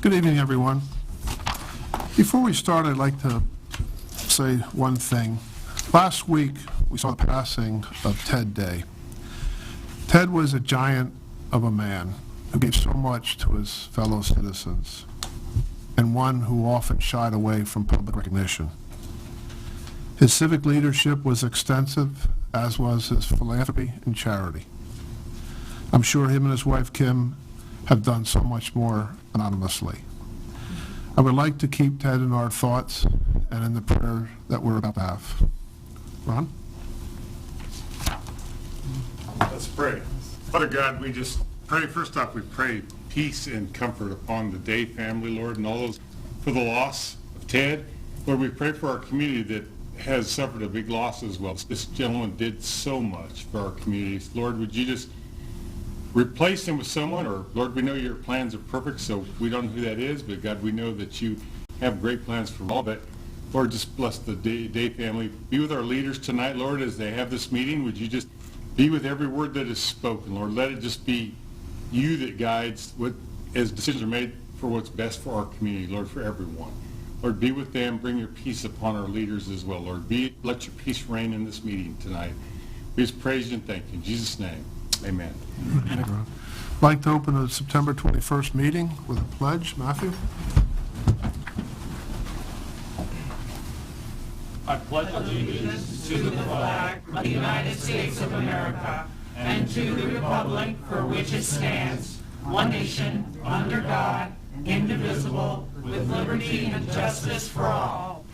Good evening, everyone. Before we start, I'd like to say one thing. Last week, we saw the passing of Ted Day. Ted was a giant of a man who gave so much to his fellow citizens, and one who often shied away from public recognition. His civic leadership was extensive, as was his philanthropy and charity. I'm sure him and his wife, Kim, have done so much more anonymously. I would like to keep Ted in our thoughts and in the prayer that we're about to have. Ron? Let's pray. Father God, we just pray, first off, we pray peace and comfort upon the Day family, Lord, and all those for the loss of Ted. Lord, we pray for our community that has suffered a big loss as well. This gentleman did so much for our communities. Lord, would you just replace him with someone, or Lord, we know your plans are perfect, so we don't know who that is, but God, we know that you have great plans for all. But Lord, just bless the Day family. Be with our leaders tonight, Lord, as they have this meeting. Would you just be with every word that is spoken, Lord. Let it just be you that guides what, as decisions are made for what's best for our community, Lord, for everyone. Lord, be with them. Bring your peace upon our leaders as well, Lord. Let your peace reign in this meeting tonight. We just praise you and thank you. In Jesus' name, amen. I'd like to open the September 21st meeting with a pledge. Matthew? I pledge allegiance to the flag of the United States of America and to the republic for which it stands, one nation, under God, indivisible, with liberty and justice for all.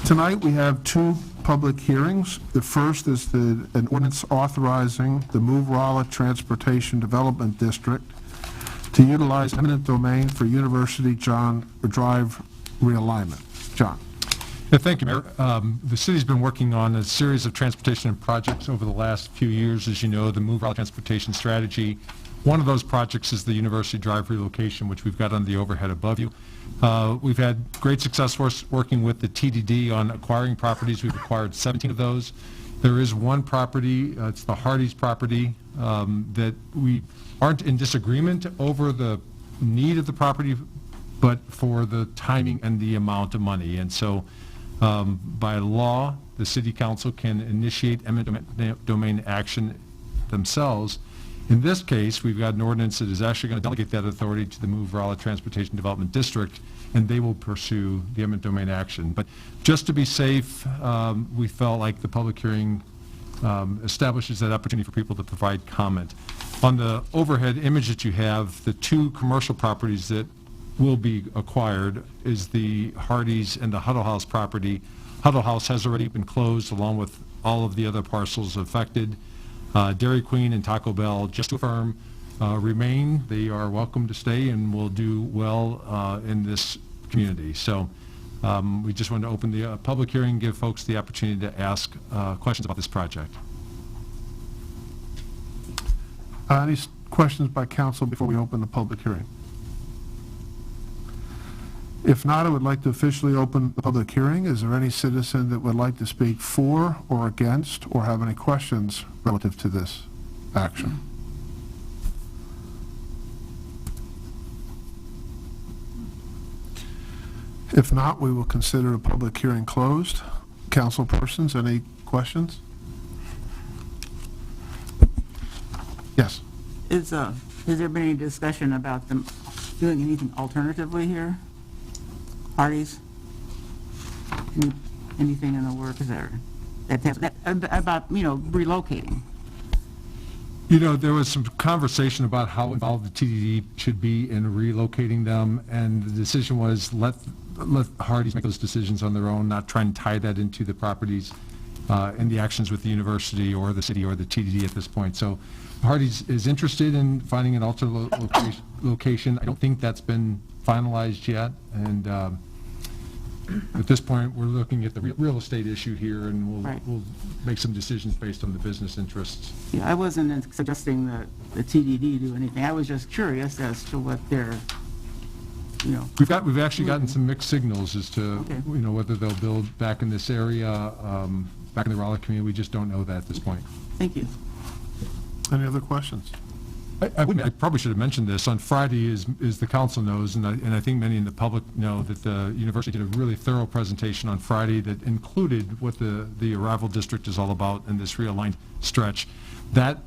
Tonight we have two public hearings. The first is an ordinance authorizing the Move Rolla Transportation Development District to utilize eminent domain for University Drive realignment. John. Yeah, thank you, Mayor. The city's been working on a series of transportation projects over the last few years. As you know, the Move Rolla Transportation Strategy. One of those projects is the University Drive relocation, which we've got on the overhead above you. We've had great success for us working with the TDD on acquiring properties. We've acquired 17 of those. There is one property, it's the Hardee's property, that we aren't in disagreement over the need of the property, but for the timing and the amount of money. And so by law, the city council can initiate eminent domain action themselves. In this case, we've got an ordinance that is actually going to delegate that authority to the Move Rolla Transportation Development District, and they will pursue the eminent domain action. But just to be safe, we felt like the public hearing establishes that opportunity for people to provide comment. On the overhead image that you have, the two commercial properties that will be acquired is the Hardee's and the Huddle House property. Huddle House has already been closed along with all of the other parcels affected. Dairy Queen and Taco Bell, just to affirm, remain. They are welcome to stay and will do well in this community. So we just wanted to open the public hearing, give folks the opportunity to ask questions about this project. Any questions by council before we open the public hearing? If not, I would like to officially open the public hearing. Is there any citizen that would like to speak for or against or have any questions relative to this action? If not, we will consider the public hearing closed. Council persons, any questions? Yes. Has there been any discussion about them doing anything alternatively here? Parties? Anything in the works there? About, relocating? You know, there was some conversation about how involved the TDD should be in relocating them, and the decision was let Hardee's make those decisions on their own, not try and tie that into the properties and the actions with the university or the city or the TDD at this point. So Hardee's is interested in finding an alternate location. I don't think that's been finalized yet, and at this point we're looking at the real estate issue here, and we'll make some decisions based on the business interests. Yeah, I wasn't suggesting that the TDD do anything. I was just curious as to what their, We've actually gotten some mixed signals as to Okay. Whether they'll build back in this area, back in the Rolla community. We just don't know that at this point. Thank you. Any other questions? I probably should have mentioned this. On Friday, as the council knows, and I think many in the public know, that the university did a really thorough presentation on Friday that included what the arrival district is all about in this realigned stretch. That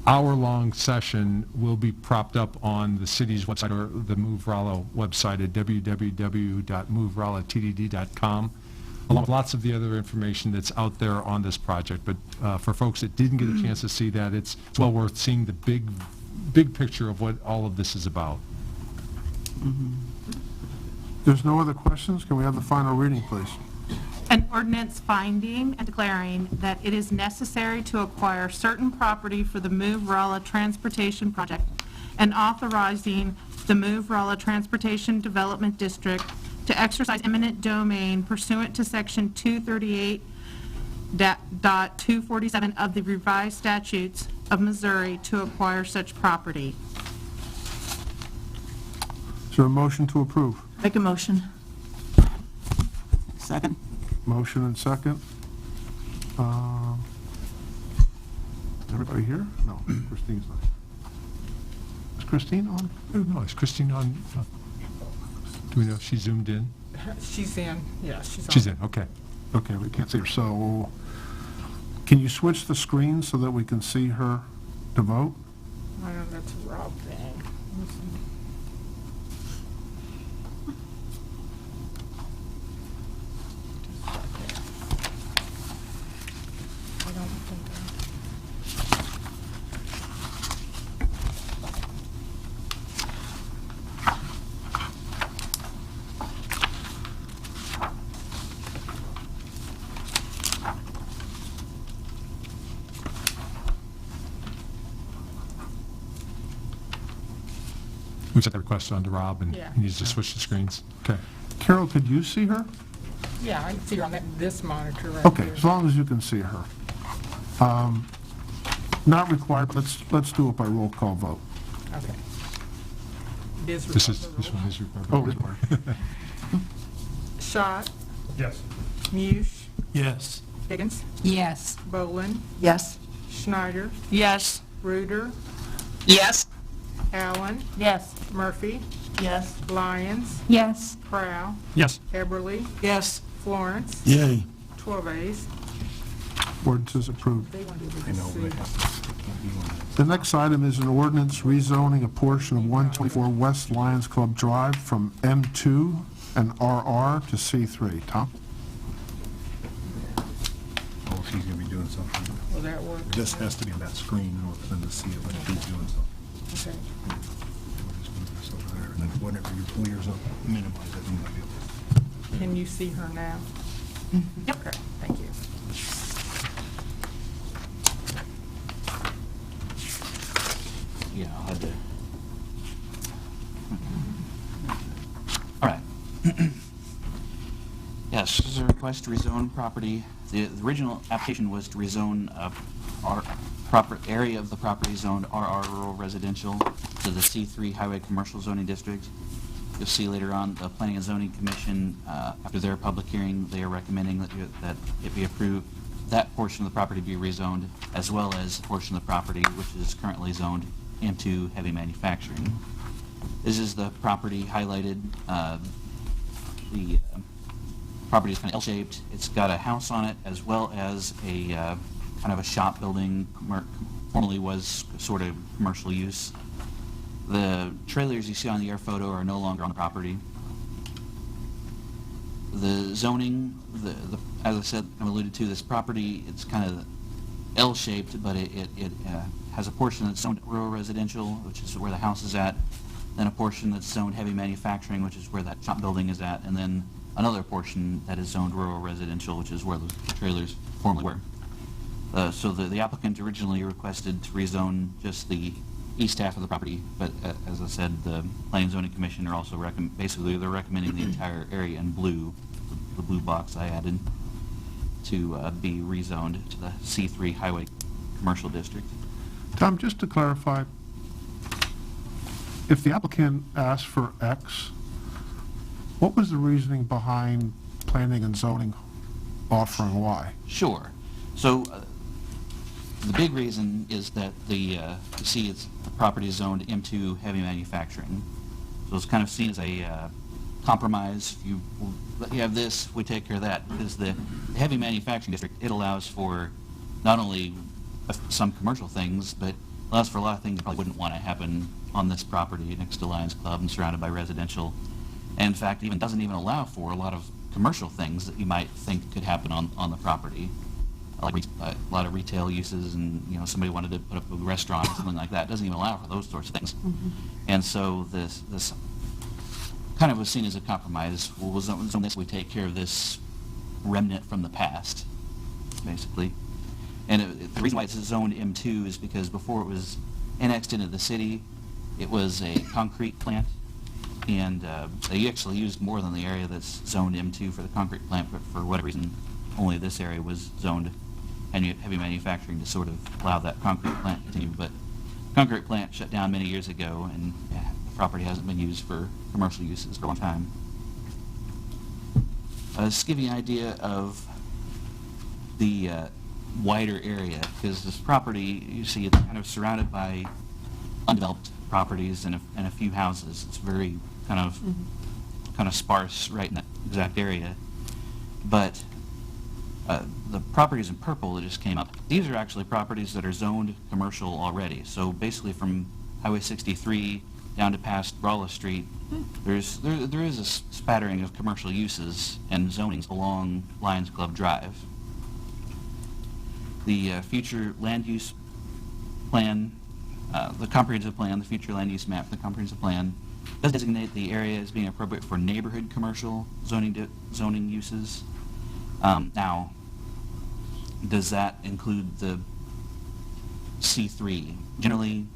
hour-long session will be propped up on the city's website or the Move Rolla website at www.moverollatdd.com, along with lots of the other information that's out there on this project. But for folks that didn't get a chance to see that, it's well worth seeing the big picture of what all of this is about. There's no other questions? Can we have the final reading, please? An ordinance finding and declaring that it is necessary to acquire certain property for the Move Rolla Transportation Project and authorizing the Move Rolla Transportation Development District to exercise eminent domain pursuant to Section 238.247 of the revised statutes of Missouri to acquire such property. Is there a motion to approve? Make a motion. Second. Motion and second. Everybody here? No, Christine's not. Is Christine on? No, is Christine on? Do we know if she zoomed in? She's in, yeah, she's on. She's in, okay. Okay, we can't see her. So can you switch the screen so that we can see her to vote? I don't know, that's a Rob thing. I don't think We sent that request on to Rob, and Yeah. he needs to switch the screens. Okay. Carol, could you see her? yeah, I can see her on this monitor right Okay, here. as long as you can see her. Not required, but let's do it by roll call vote. Okay. This one is recorded. Oh, Schott, Yes. Mush, yes. Higgins, Yes. Bolin, Yes. Schneider, Yes. Reuter, Yes. Allen, Yes. Murphy, Yes. Lyons, Yes. Prow, Yes. Eberly, Yes. Florence, Yay. 12 ayes. Ordinance is approved. They want to do this. The next item is an ordinance rezoning a portion of 124 West Lions Club Drive from M2 and RR to C3. Tom? Oh, she's gonna be doing something. Will that work? This has to be on that screen in order for them to see it when she's doing something. Okay. Just move this over there, and then whenever you pull yours up, minimize it, and you'll be able to. Can you see her now? Yep. Okay, thank you. Yeah, I'll have to. All right. Yes, this is a request to rezone property. The original application was to rezone our proper area of the property zoned RR Rural Residential to the C3 Highway Commercial Zoning District. You'll see later on, the Planning and Zoning Commission, after their public hearing, they are recommending that it be approved, that portion of the property be rezoned, as well as the portion of the property which is currently zoned into heavy manufacturing. This is the property highlighted. The property is kind of L-shaped. It's got a house on it as well as a kind of a shop building, formerly was sort of commercial use. The trailers you see on the air photo are no longer on the property. The zoning, as I said, I alluded to, this property, it's kind of L-shaped, but it has a portion that's zoned rural residential, which is where the house is at, then a portion that's zoned heavy manufacturing, which is where that shop building is at, and then another portion that is zoned rural residential, which is where the trailers formerly were. So the applicant originally requested to rezone just the east half of the property, but as I said, the Planning and Zoning Commission are also basically they're recommending the entire area in blue, the blue box I added, to be rezoned to the C3 Highway Commercial District. Tom, just to clarify, if the applicant asked for X, what was the reasoning behind planning and zoning offering Y? Sure. So The big reason is that you see the property is zoned M2 heavy manufacturing. So it's kind of seen as a compromise. You let you have this, we take care of that. Because the heavy manufacturing district, it allows for not only some commercial things, but allows for a lot of things that probably wouldn't want to happen on this property next to Lions Club and surrounded by residential. And in fact, even doesn't even allow for a lot of commercial things that you might think could happen on the property. Like a lot of retail uses, and somebody wanted to put up a restaurant or something like that. It doesn't even allow for those sorts of things. And so this kind of was seen as a compromise. We'll zone this, we take care of this remnant from the past, basically. And the reason why it's zoned M2 is because before it was annexed into the city, it was a concrete plant, and they actually used more than the area that's zoned M2 for the concrete plant, but for whatever reason, only this area was zoned heavy manufacturing to sort of allow that concrete plant to continue. But concrete plant shut down many years ago, and the property hasn't been used for commercial uses for a long time. Just to give you an idea of the wider area, because this property, you see, it's kind of surrounded by undeveloped properties and a few houses. It's very kind of sparse right in that exact area. But the properties in purple that just came up, these are actually properties that are zoned commercial already. So basically from Highway 63 down to past Rolla Street, there is a spattering of commercial uses and zonings along Lions Club Drive. The future land use plan, the comprehensive plan, the future land use map, the comprehensive plan, does designate the area as being appropriate for neighborhood commercial zoning uses. Now, does that include the C3? Generally,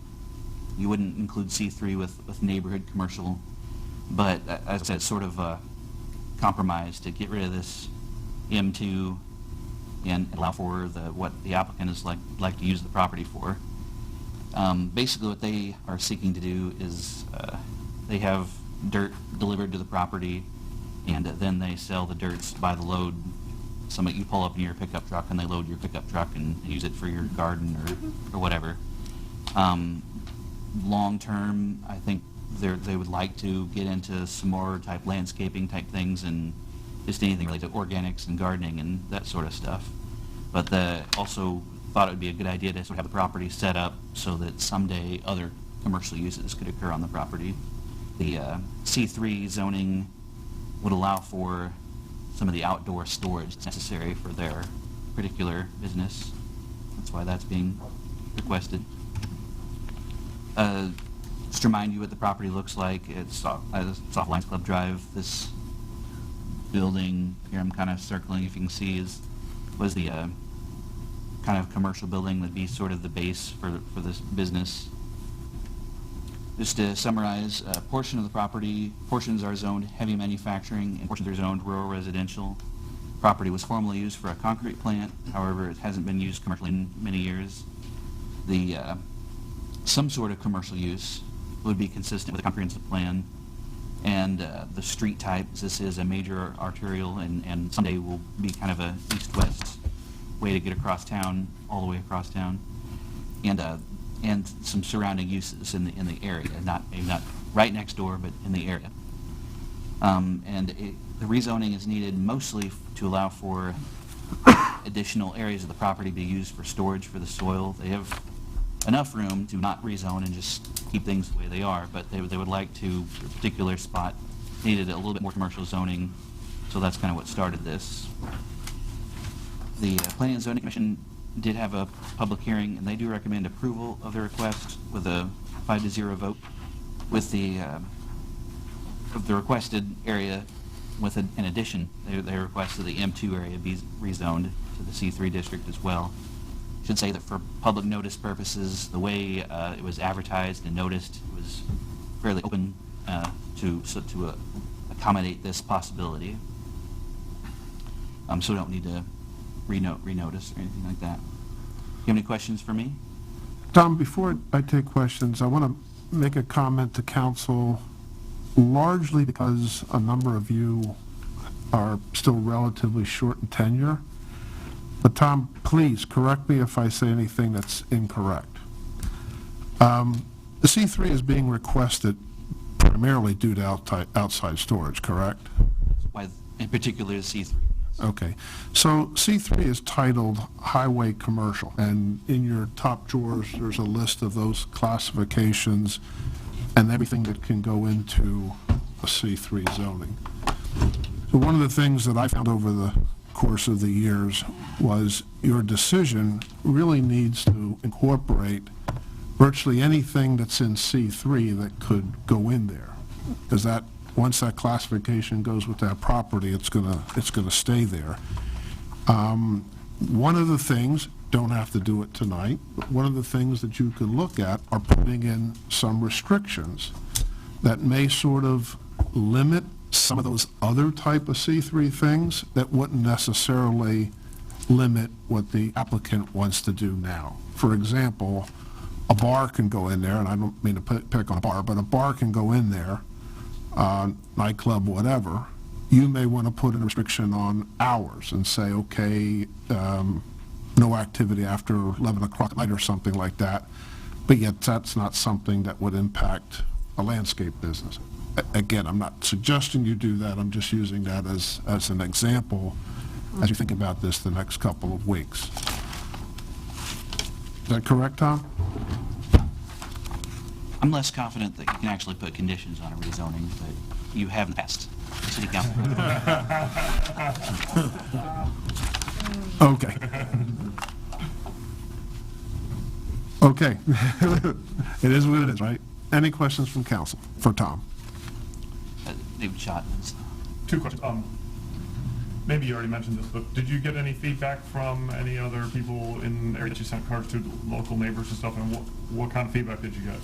you wouldn't include C3 with neighborhood commercial, but as I said, it's sort of a compromise to get rid of this M2 and allow for what the applicant is like to use the property for. Basically, what they are seeking to do is they have dirt delivered to the property, and then they sell the dirt by the load. You pull up in your pickup truck, and they load your pickup truck and use it for your garden or whatever. Long term, I think they would like to get into some more type landscaping type things and just anything related to organics and gardening and that sort of stuff. But they also thought it would be a good idea to sort of have the property set up so that someday other commercial uses could occur on the property. The C3 zoning would allow for some of the outdoor storage that's necessary for their particular business. That's why that's being requested. Just to remind you what the property looks like. It's off Lions Club Drive. This building here I'm kind of circling, if you can see, was the kind of commercial building would be sort of the base for this business. Just to summarize, a portion of the property, portions are zoned heavy manufacturing and portions are zoned rural residential. Property was formerly used for a concrete plant, however it hasn't been used commercially in many years. Some sort of commercial use would be consistent with the comprehensive plan, and the street type, this is a major arterial and someday will be kind of a east-west way to get across town, all the way across town, and some surrounding uses in the area, maybe not right next door, but in the area. The rezoning is needed mostly to allow for additional areas of the property to be used for storage for the soil. They have enough room to not rezone and just keep things the way they are, but they would like to, a particular spot needed a little bit more commercial zoning, so that's kind of what started this. The Planning and Zoning Commission did have a public hearing, and they do recommend approval of the request with a 5-0 vote, with the requested area with an addition. They requested the M2 area be rezoned to the C3 district as well. Should say that for public notice purposes, the way it was advertised and noticed, it was fairly open to accommodate this possibility. So we don't need to renotice or anything like that. You have any questions for me? Tom, before I take questions, I want to make a comment to council, largely because a number of you are still relatively short in tenure. But Tom, please correct me if I say anything that's incorrect. The C3 is being requested primarily due to outside storage, correct? Why, in particular, C3. Okay. So C3 is titled Highway Commercial, and in your top drawers, there's a list of those classifications and everything that can go into a C3 zoning. So one of the things that I found over the course of the years was your decision really needs to incorporate virtually anything that's in C3 that could go in there. Because that, once that classification goes with that property, it's gonna stay there. One of the things, don't have to do it tonight, but one of the things that you could look at are putting in some restrictions that may sort of limit some of those other type of C3 things that wouldn't necessarily limit what the applicant wants to do now. For example, a bar can go in there, and I don't mean to pick on a bar, but a bar can go in there, nightclub, whatever. You may want to put a restriction on hours and say, okay, no activity after 11 o'clock at night or something like that, but yet that's not something that would impact a landscape business. Again, I'm not suggesting you do that, I'm just using that as an example as you think about this the next couple of weeks. Is that correct, Tom? I'm less confident that you can actually put conditions on a rezoning, but you haven't asked City Council. Okay. Okay. It is what it is, right? Any questions from council for Tom? David Shotton's. Two questions. Maybe you already mentioned this, but did you get any feedback from any other people in the area that you sent cards to, local neighbors and stuff, and what kind of feedback did you get?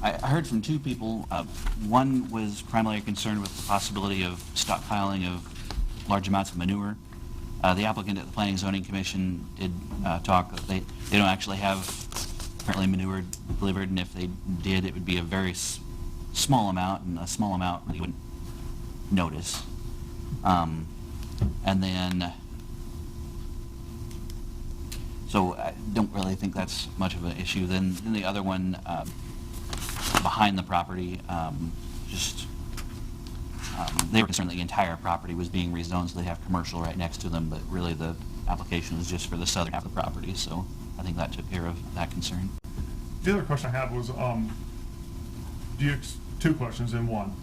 I heard from two people. One was primarily concerned with the possibility of stockpiling of large amounts of manure. The applicant at the Planning and Zoning Commission did talk that they don't actually have currently manure delivered, and if they did, it would be a very small amount, and a small amount really wouldn't notice. And then, so I don't really think that's much of an issue. Then the other one, behind the property, they were concerned that the entire property was being rezoned, so they have commercial right next to them, but really the application was just for the southern half of the property, so I think that took care of that concern. The other question I had was, two questions in one.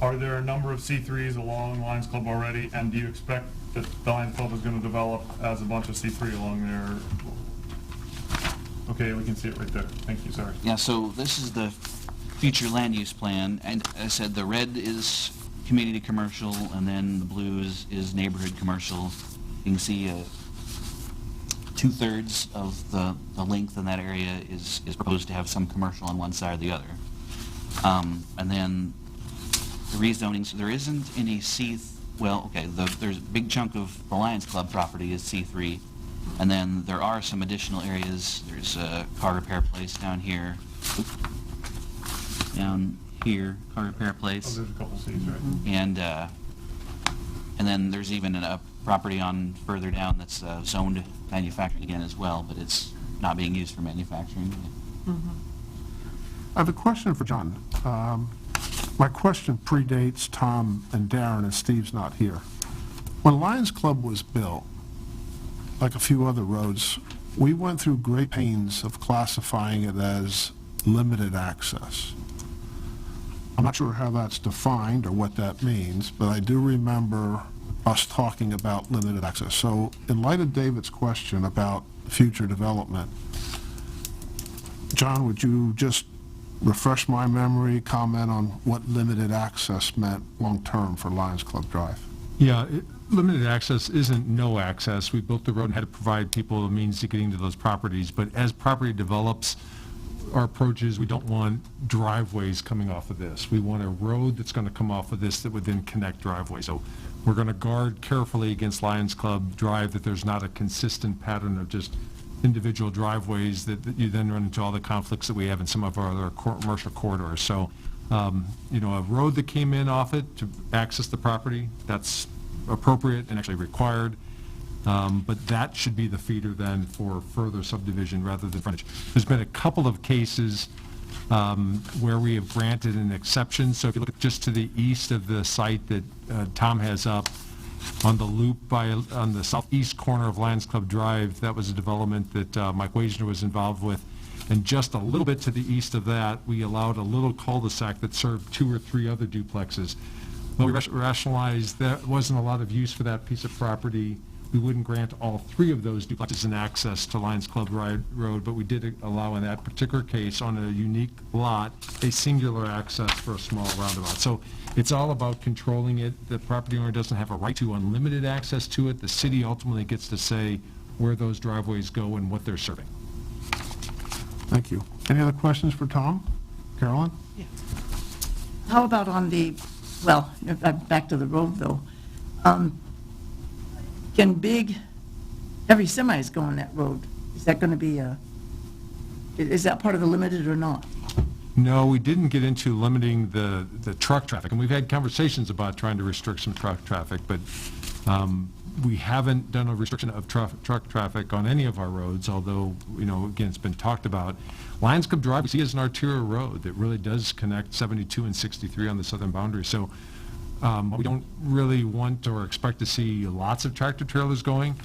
Are there a number of C3s along Lions Club already, and do you expect that the Lions Club is going to develop as a bunch of C3 along there? Okay, we can see it right there. Thank you, sorry. Yeah, so this is the future land use plan, and as I said, the red is community commercial, and then the blue is neighborhood commercial. You can see 2/3 of the length in that area is proposed to have some commercial on one side or the other. And then the rezonings, there isn't any there's a big chunk of the Lions Club property is C3, and then there are some additional areas. There's a car repair place down here, car repair place. Oh, there's a couple Cs, right? And then there's even a property on further down that's zoned manufacturing again as well, but it's not being used for manufacturing. I have a question for John. My question predates Tom and Darren, and Steve's not here. When Lions Club was built, like a few other roads, we went through great pains of classifying it as limited access. I'm not sure how that's defined or what that means, but I do remember us talking about limited access. So in light of David's question about future development, John, would you just refresh my memory, comment on what limited access meant long-term for Lions Club Drive? Yeah, limited access isn't no access. We built the road and had to provide people a means to getting to those properties, but as property develops, our approach is we don't want driveways coming off of this. We want a road that's going to come off of this that would then connect driveways. So we're going to guard carefully against Lions Club Drive, that there's not a consistent pattern of just individual driveways that you then run into all the conflicts that we have in some of our other commercial corridors. So, a road that came in off it to access the property, that's appropriate and actually required. But that should be the feeder then for further subdivision rather than frontage. There's been a couple of cases where we have granted an exception. So if you look at just to the east of the site that Tom has up, on the loop on the southeast corner of Lions Club Drive, that was a development that Mike Wagner was involved with. And just a little bit to the east of that, we allowed a little cul-de-sac that served 2 or 3 other duplexes. But we rationalized that wasn't a lot of use for that piece of property. We wouldn't grant all 3 of those duplexes an access to Lions Club Road, but we did allow in that particular case on a unique lot, a singular access for a small roundabout. So it's all about controlling it. The property owner doesn't have a right to unlimited access to it. The city ultimately gets to say where those driveways go and what they're serving. Thank you. Any other questions for Tom? Carolyn? How about on the, well, back to the road, though. Can heavy semis go on that road? Is that going to be is that part of the limited or not? No, we didn't get into limiting the truck traffic, and we've had conversations about trying to restrict some truck traffic, but we haven't done a restriction of truck traffic on any of our roads, although, again, it's been talked about. Lions Club Drive, we see as an arterial road that really does connect 72 and 63 on the southern boundary, so we don't really want or expect to see lots of tractor trailers going.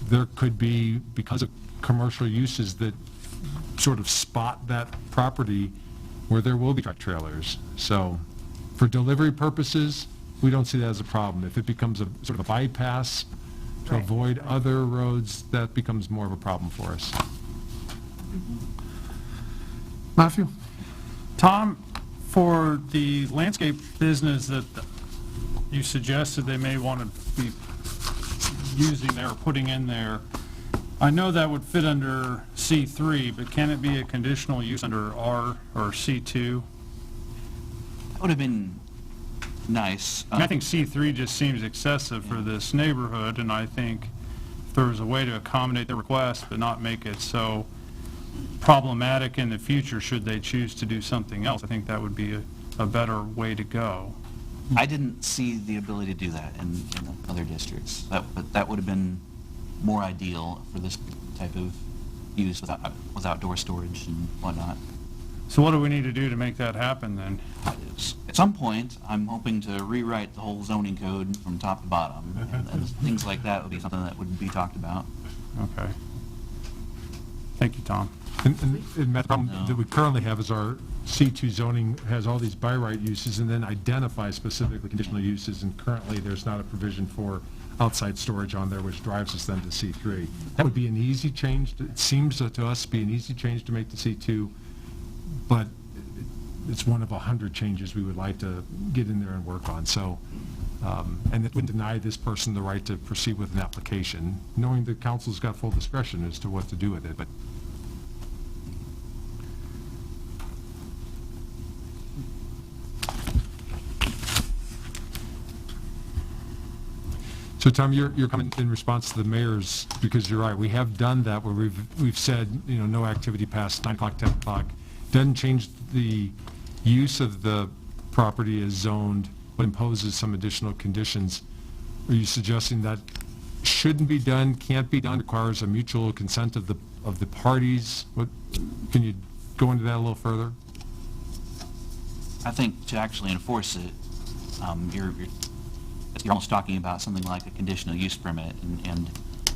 There could be, because of commercial uses that sort of spot that property where there will be tractor trailers. So for delivery purposes, we don't see that as a problem. If it becomes a sort of a bypass to avoid other roads, that becomes more of a problem for us. Matthew? Tom, for the landscape business that you suggested they may want to be using there or putting in there, I know that would fit under C3, but can it be a conditional use under R or C2? That would have been nice. I think C3 just seems excessive for this neighborhood, and I think if there was a way to accommodate the request but not make it so problematic in the future should they choose to do something else, I think that would be a better way to go. I didn't see the ability to do that in the other districts. But that would have been more ideal for this type of use with outdoor storage and whatnot. So what do we need to do to make that happen then? At some point, I'm hoping to rewrite the whole zoning code from top to bottom, and things like that would be something that would be talked about. Okay. Thank you, Tom. And Matt, the problem that we currently have is our C2 zoning has all these by right uses and then identifies specifically conditional uses, and currently there's not a provision for outside storage on there, which drives us then to C3. That would be an easy change. It seems to us to be an easy change to make to C2, but it's one of 100 changes we would like to get in there and work on. So, and it would deny this person the right to proceed with an application, knowing the council's got full discretion as to what to do with it. But so, Tom, your comment in response to the mayor's, because you're right, we have done that where we've said, no activity past 9 o'clock, 10 o'clock. Doesn't change the use of the property as zoned, but imposes some additional conditions. Are you suggesting that shouldn't be done, can't be done, requires a mutual consent of the parties? Can you go into that a little further? I think to actually enforce it, you're almost talking about something like a conditional use permit, and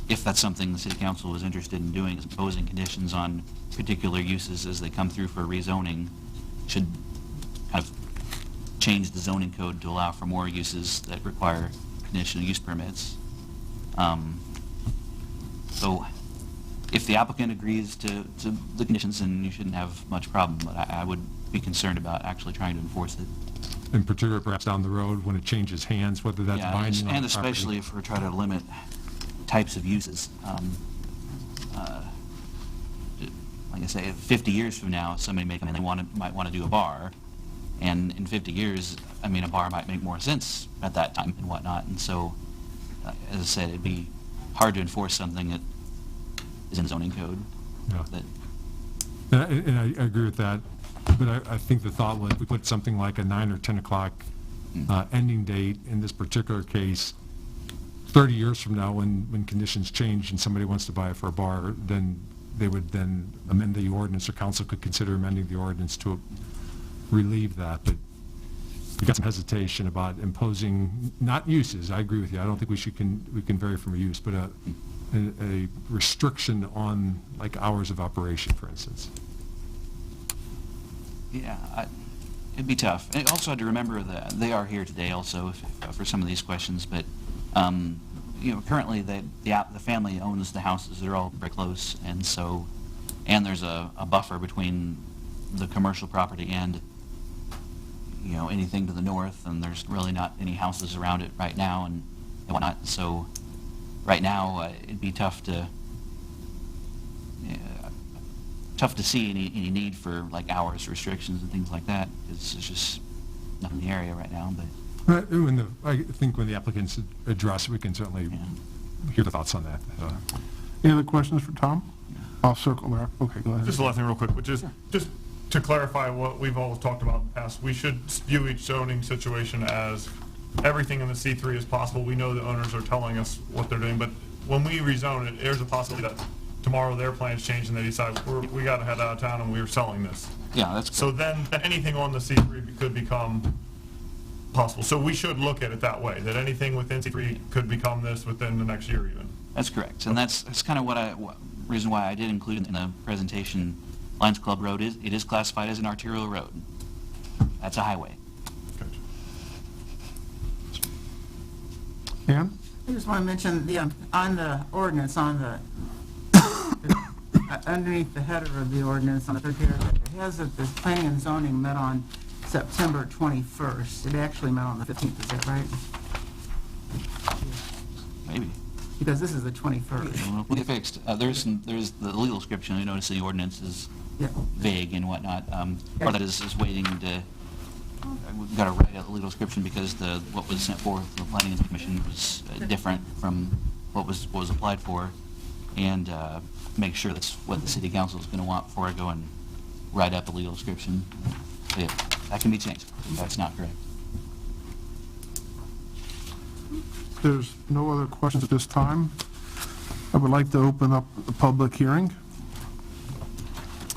if that's something the city council is interested in doing, is imposing conditions on particular uses as they come through for rezoning, should kind of change the zoning code to allow for more uses that require conditional use permits. So if the applicant agrees to the conditions, then you shouldn't have much problem, but I would be concerned about actually trying to enforce it. In particular, perhaps down the road when it chanes hands, whether that's binding on the and especially if we're trying to limit types of uses. Like I say, 50 years from now, somebody may come in and might want to do a bar, and in 50 years, a bar might make more sense at that time and whatnot. And so, as I said, it'd be hard to enforce something that is in the zoning code. Yeah. And I agree with that. But I think the thought was we put something like a 9 or 10 o'clock ending date in this particular case 30 years from now, when conditions change and somebody wants to buy it for a bar, then they would then amend the ordinance, or council could consider amending the ordinance to relieve that. But we got some hesitation about imposing, not uses, I agree with you, I don't think we can vary from a use, but a restriction on, like, hours of operation, for instance. Yeah, it'd be tough. And also had to remember that they are here today also for some of these questions, but currently the family owns the houses. They're all very close, and so, and there's a buffer between the commercial property and anything to the north, and there's really not any houses around it right now and whatnot. So right now it'd be tough to see any need for like hours restrictions and things like that, because there's just nothing in the area right now. But I think when the applicants address it, we can certainly hear the thoughts on that. Any other questions for Tom? I'll circle there. Okay, go ahead. Just the last thing real quick, which is just to clarify what we've always talked about in the past, we should view each zoning situation as everything in the C3 is possible. We know the owners are telling us what they're doing, but when we rezone it, there's a possibility that tomorrow their plans change and they decide we got to head out of town and we're selling this. yeah, that's So then anything on the C3 could become possible. So we should look at it that way, that anything within C3 could become this within the next year even. That's correct, and that's kind of reason why I did include in the presentation. Lions Club Road it is classified as an arterial road. That's a highway. Ann? I just want to mention, on the ordinance, on the, underneath the header of the ordinance, on the third paragraph, it has that the planning and zoning met on September 21st. It actually met on the 15th, is that right? Maybe. Because this is the 21st. We'll get fixed. There's the legal description. You notice the ordinance is Yeah. vague and whatnot. Part of that is waiting to. We've got to write a legal description because what was sent forth from the Planning and Zoning Commission was different from what was applied for, and make sure that's what the City Council is going to want before I go and write up a legal description. So yeah, that can be changed. That's not correct. There's no other questions at this time. I would like to open up the public hearing.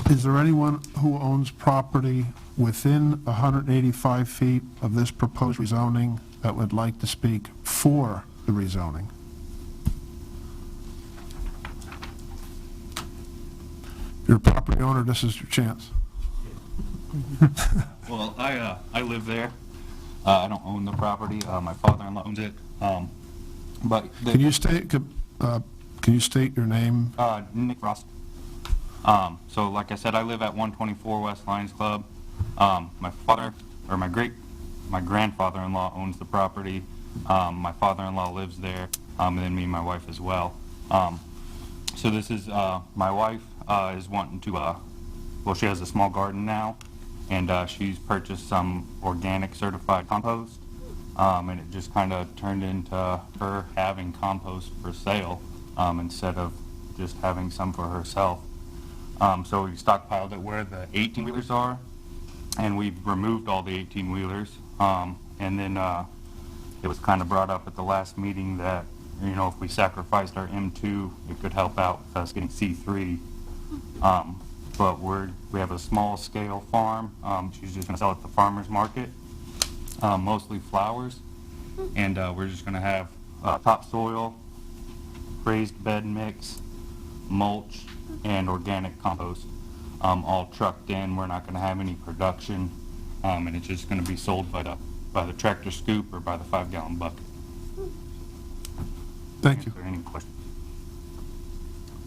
Is there anyone who owns property within 185 feet of this proposed rezoning that would like to speak for the rezoning? If you're a property owner, this is your chance. Well, I live there. I don't own the property. My father-in-law owns it. But Can you state your name? Nick Frost. So like I said, I live at 124 West Lions Club. My grandfather-in-law owns the property. My father-in-law lives there, and then me and my wife as well. So this is, my wife is wanting to, well, she has a small garden now, and she's purchased some organic certified compost, and it just kind of turned into her having compost for sale instead of just having some for herself. So we stockpiled it where the 18-wheelers are, and we've removed all the 18-wheelers. And then it was kind of brought up at the last meeting that, you know, if we sacrificed our M2, it could help out with us getting C3. But we have a small-scale farm. She's just going to sell at the farmer's market, mostly flowers. And we're just going to have topsoil, raised bed mix, mulch, and organic compost, all trucked in. We're not going to have any production, and it's just going to be sold by the tractor scoop or by the 5-gallon bucket. Thank you. Is there any questions?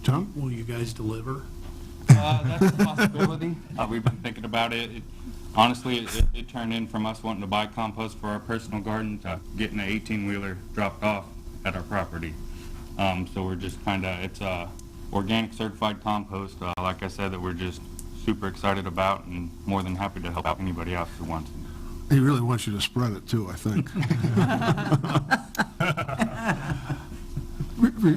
John? Will you guys deliver? That's a possibility. We've been thinking about it. Honestly, it turned in from us wanting to buy compost for our personal garden to getting an 18-wheeler dropped off at our property. So we're just kind of, it's organic certified compost, like I said, that we're just super excited about and more than happy to help out anybody else who wants it. He really wants you to spread it too, I think.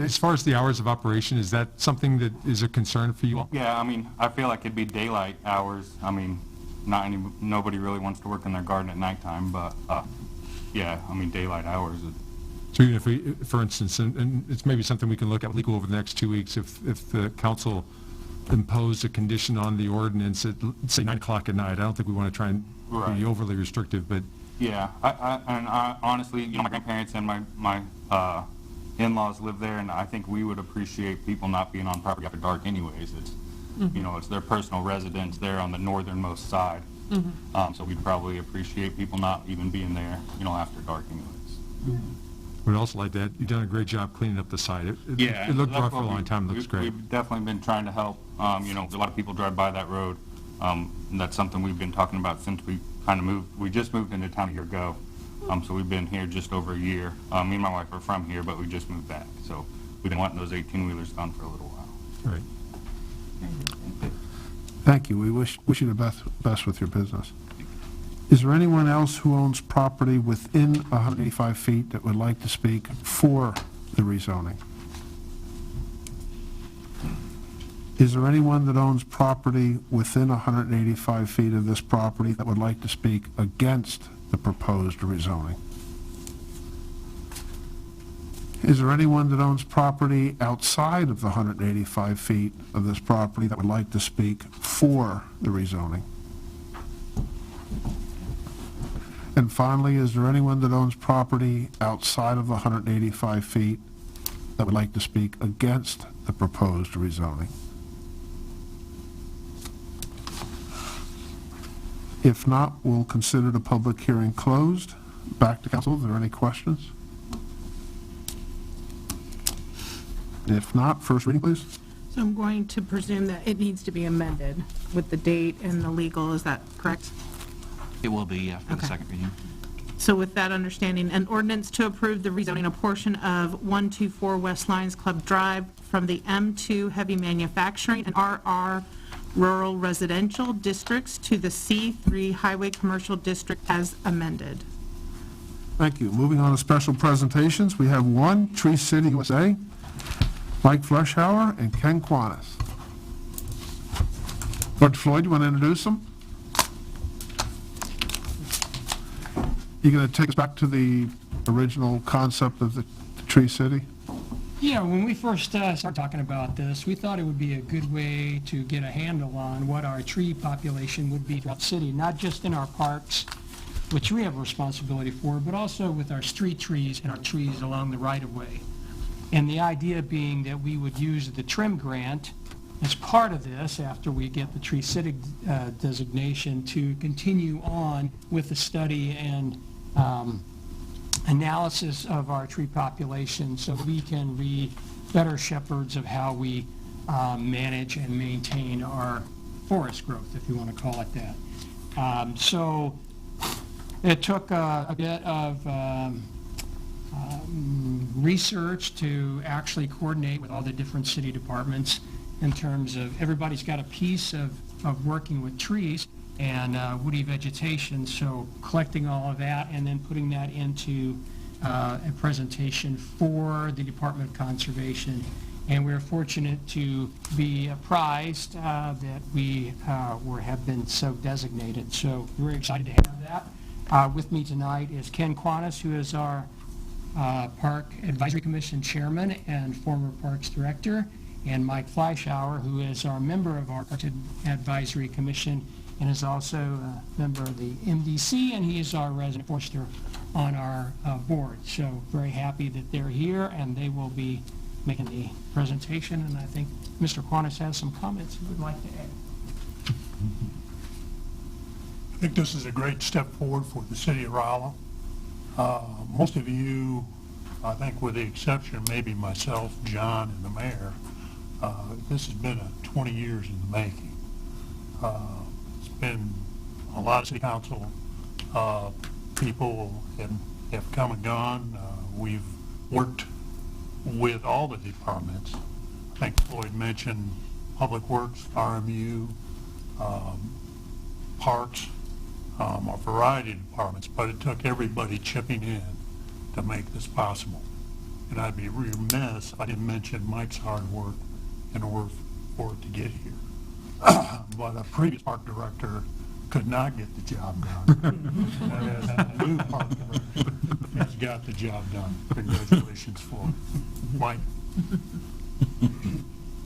As far as the hours of operation, is that something that is a concern for you all? Yeah, I mean, I feel like it'd be daylight hours. I mean, nobody really wants to work in their garden at nighttime, but yeah, I mean, daylight hours So even if we, for instance, and it's maybe something we can look at legal over the next 2 weeks, if the council imposed a condition on the ordinance at, say, 9 o'clock at night, I don't think we want to try and Right. be overly restrictive, but Yeah, I honestly, my grandparents and my in-laws live there, and I think we would appreciate people not being on property after dark anyways. It's, it's their personal residence there on the northernmost side. So we'd probably appreciate people not even being there, after dark anyways. we'd also like that. You've done a great job cleaning up the site. Yeah. It looked that's rough for what a long time, it looks great. We've definitely been trying to help. A lot of people drive by that road. And that's something we've been talking about since we kind of moved. We just moved into town a year ago. So we've been here just over a year. Me and my wife are from here, but we just moved back. So we've been wanting those 18-wheelers done for a little while. Right. Thank you. We wish you the best with your business. Is there anyone else who owns property within 185 feet that would like to speak for the rezoning? Is there anyone that owns property within 185 feet of this property that would like to speak against the proposed rezoning? Is there anyone that owns property outside of the 185 feet of this property that would like to speak for the rezoning? And finally, is there anyone that owns property outside of the 185 feet that would like to speak against the proposed rezoning? If not, we'll consider the public hearing closed. Back to council, are there any questions? If not, first reading, please. So I'm going to presume that it needs to be amended with the date and the legal, is that correct? It will be for the Okay. second reading. So with that understanding, an ordinance to approve the rezoning a portion of 124 West Lions Club Drive from the M2 Heavy Manufacturing and RR Rural Residential Districts to the C3 Highway Commercial District as amended. Thank you. Moving on to special presentations, we have one, Tree City USA, Mike Fleischhauer and Ken Quanis. Dr. Floyd, you want to introduce them? You going to take us back to the original concept of the Tree City? Yeah, when we first started talking about this, we thought it would be a good way to get a handle on what our tree population would be throughout the city, not just in our parks, which we have a responsibility for, but also with our street trees and our trees along the right-of-way. And the idea being that we would use the trim grant as part of this, after we get the Tree City designation, to continue on with the study and analysis of our tree population so we can be better shepherds of how we manage and maintain our forest growth, if you want to call it that. So it took a bit of research to actually coordinate with all the different city departments in terms of everybody's got a piece of working with trees and woody vegetation, so collecting all of that and then putting that into a presentation for the Department of Conservation. And we're fortunate to be apprised that we have been so designated. So we're excited to have that. With me tonight is Ken Quanis, who is our Park Advisory Commission Chairman and former Parks Director, and Mike Fleischhauer, who is our member of our Parks Advisory Commission and is also a member of the MDC, and he is our resident forester on our board. So very happy that they're here, and they will be making the presentation, and I think Mr. Quanis has some comments he would like to add. I think this is a great step forward for the city of Rolla. Most of you, I think with the exception of maybe myself, John, and the mayor, this has been 20 years in the making. It's been a lot of city council people have come and gone. We've worked with all the departments. I think Floyd mentioned Public Works, RMU, Parks, a variety of departments, but it took everybody chipping in to make this possible. And I'd be remiss if I didn't mention Mike's hard work in order for it to get here. But a previous park director could not get the job done. Whereas the new park commission has got the job done. Congratulations for Mike.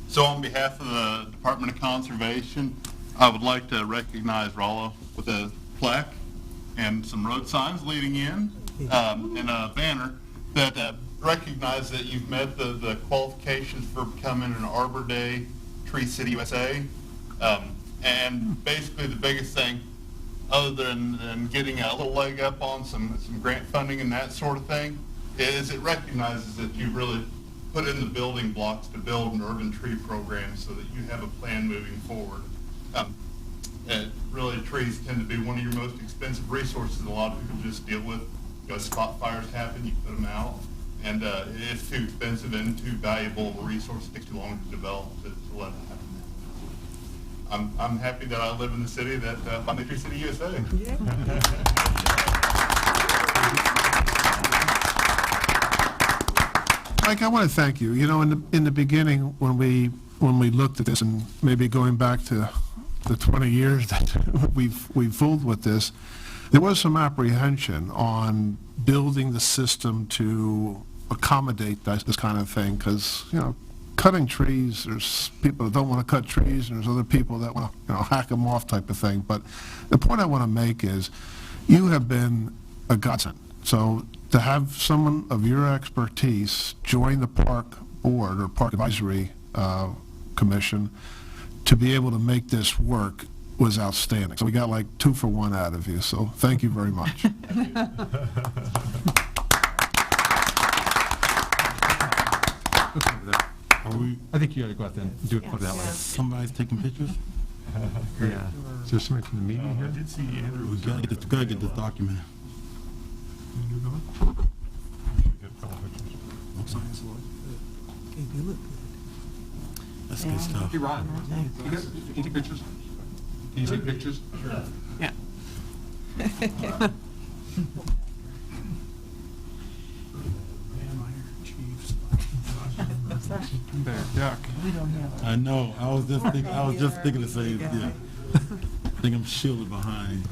So on behalf of the Department of Conservation, I would like to recognize Rolla with a plaque and some road signs leading in, and a banner that recognize that you've met the qualifications for becoming an Arbor Day Tree City USA. And basically the biggest thing, other than getting a little leg up on some grant funding and that sort of thing, is it recognizes that you've really put in the building blocks to build an urban tree program so that you have a plan moving forward. And really, trees tend to be one of your most expensive resources a lot of people just deal with. Spot fires happen, you put them out, and it's too expensive and too valuable of a resource. It takes too long to develop to let it happen. I'm happy that I live in the city that found the Tree City USA. Mike, I want to thank you. You know, in the beginning, when we looked at this, and maybe going back to the 20 years that we've fooled with this, there was some apprehension on building the system to accommodate this kind of thing, because, you know, cutting trees, there's people that don't want to cut trees, and there's other people that want to, you know, hack them off type of thing. But the point I want to make is you have been a godsend. So to have someone of your expertise join the park board or park advisory commission to be able to make this work was outstanding. So we got like 2 for 1 out of you, so thank you very much. I think you ought to go out there and do it for that way. Somebody's taking pictures? Yeah. Is there somebody from the meeting here? We gotta get this document. That's good stuff. Hey, Ron, can you take pictures? Can you take pictures? Sure. Yeah. There, duck. We don't have I know, I was just thinking the same, yeah. I think I'm shielded behind.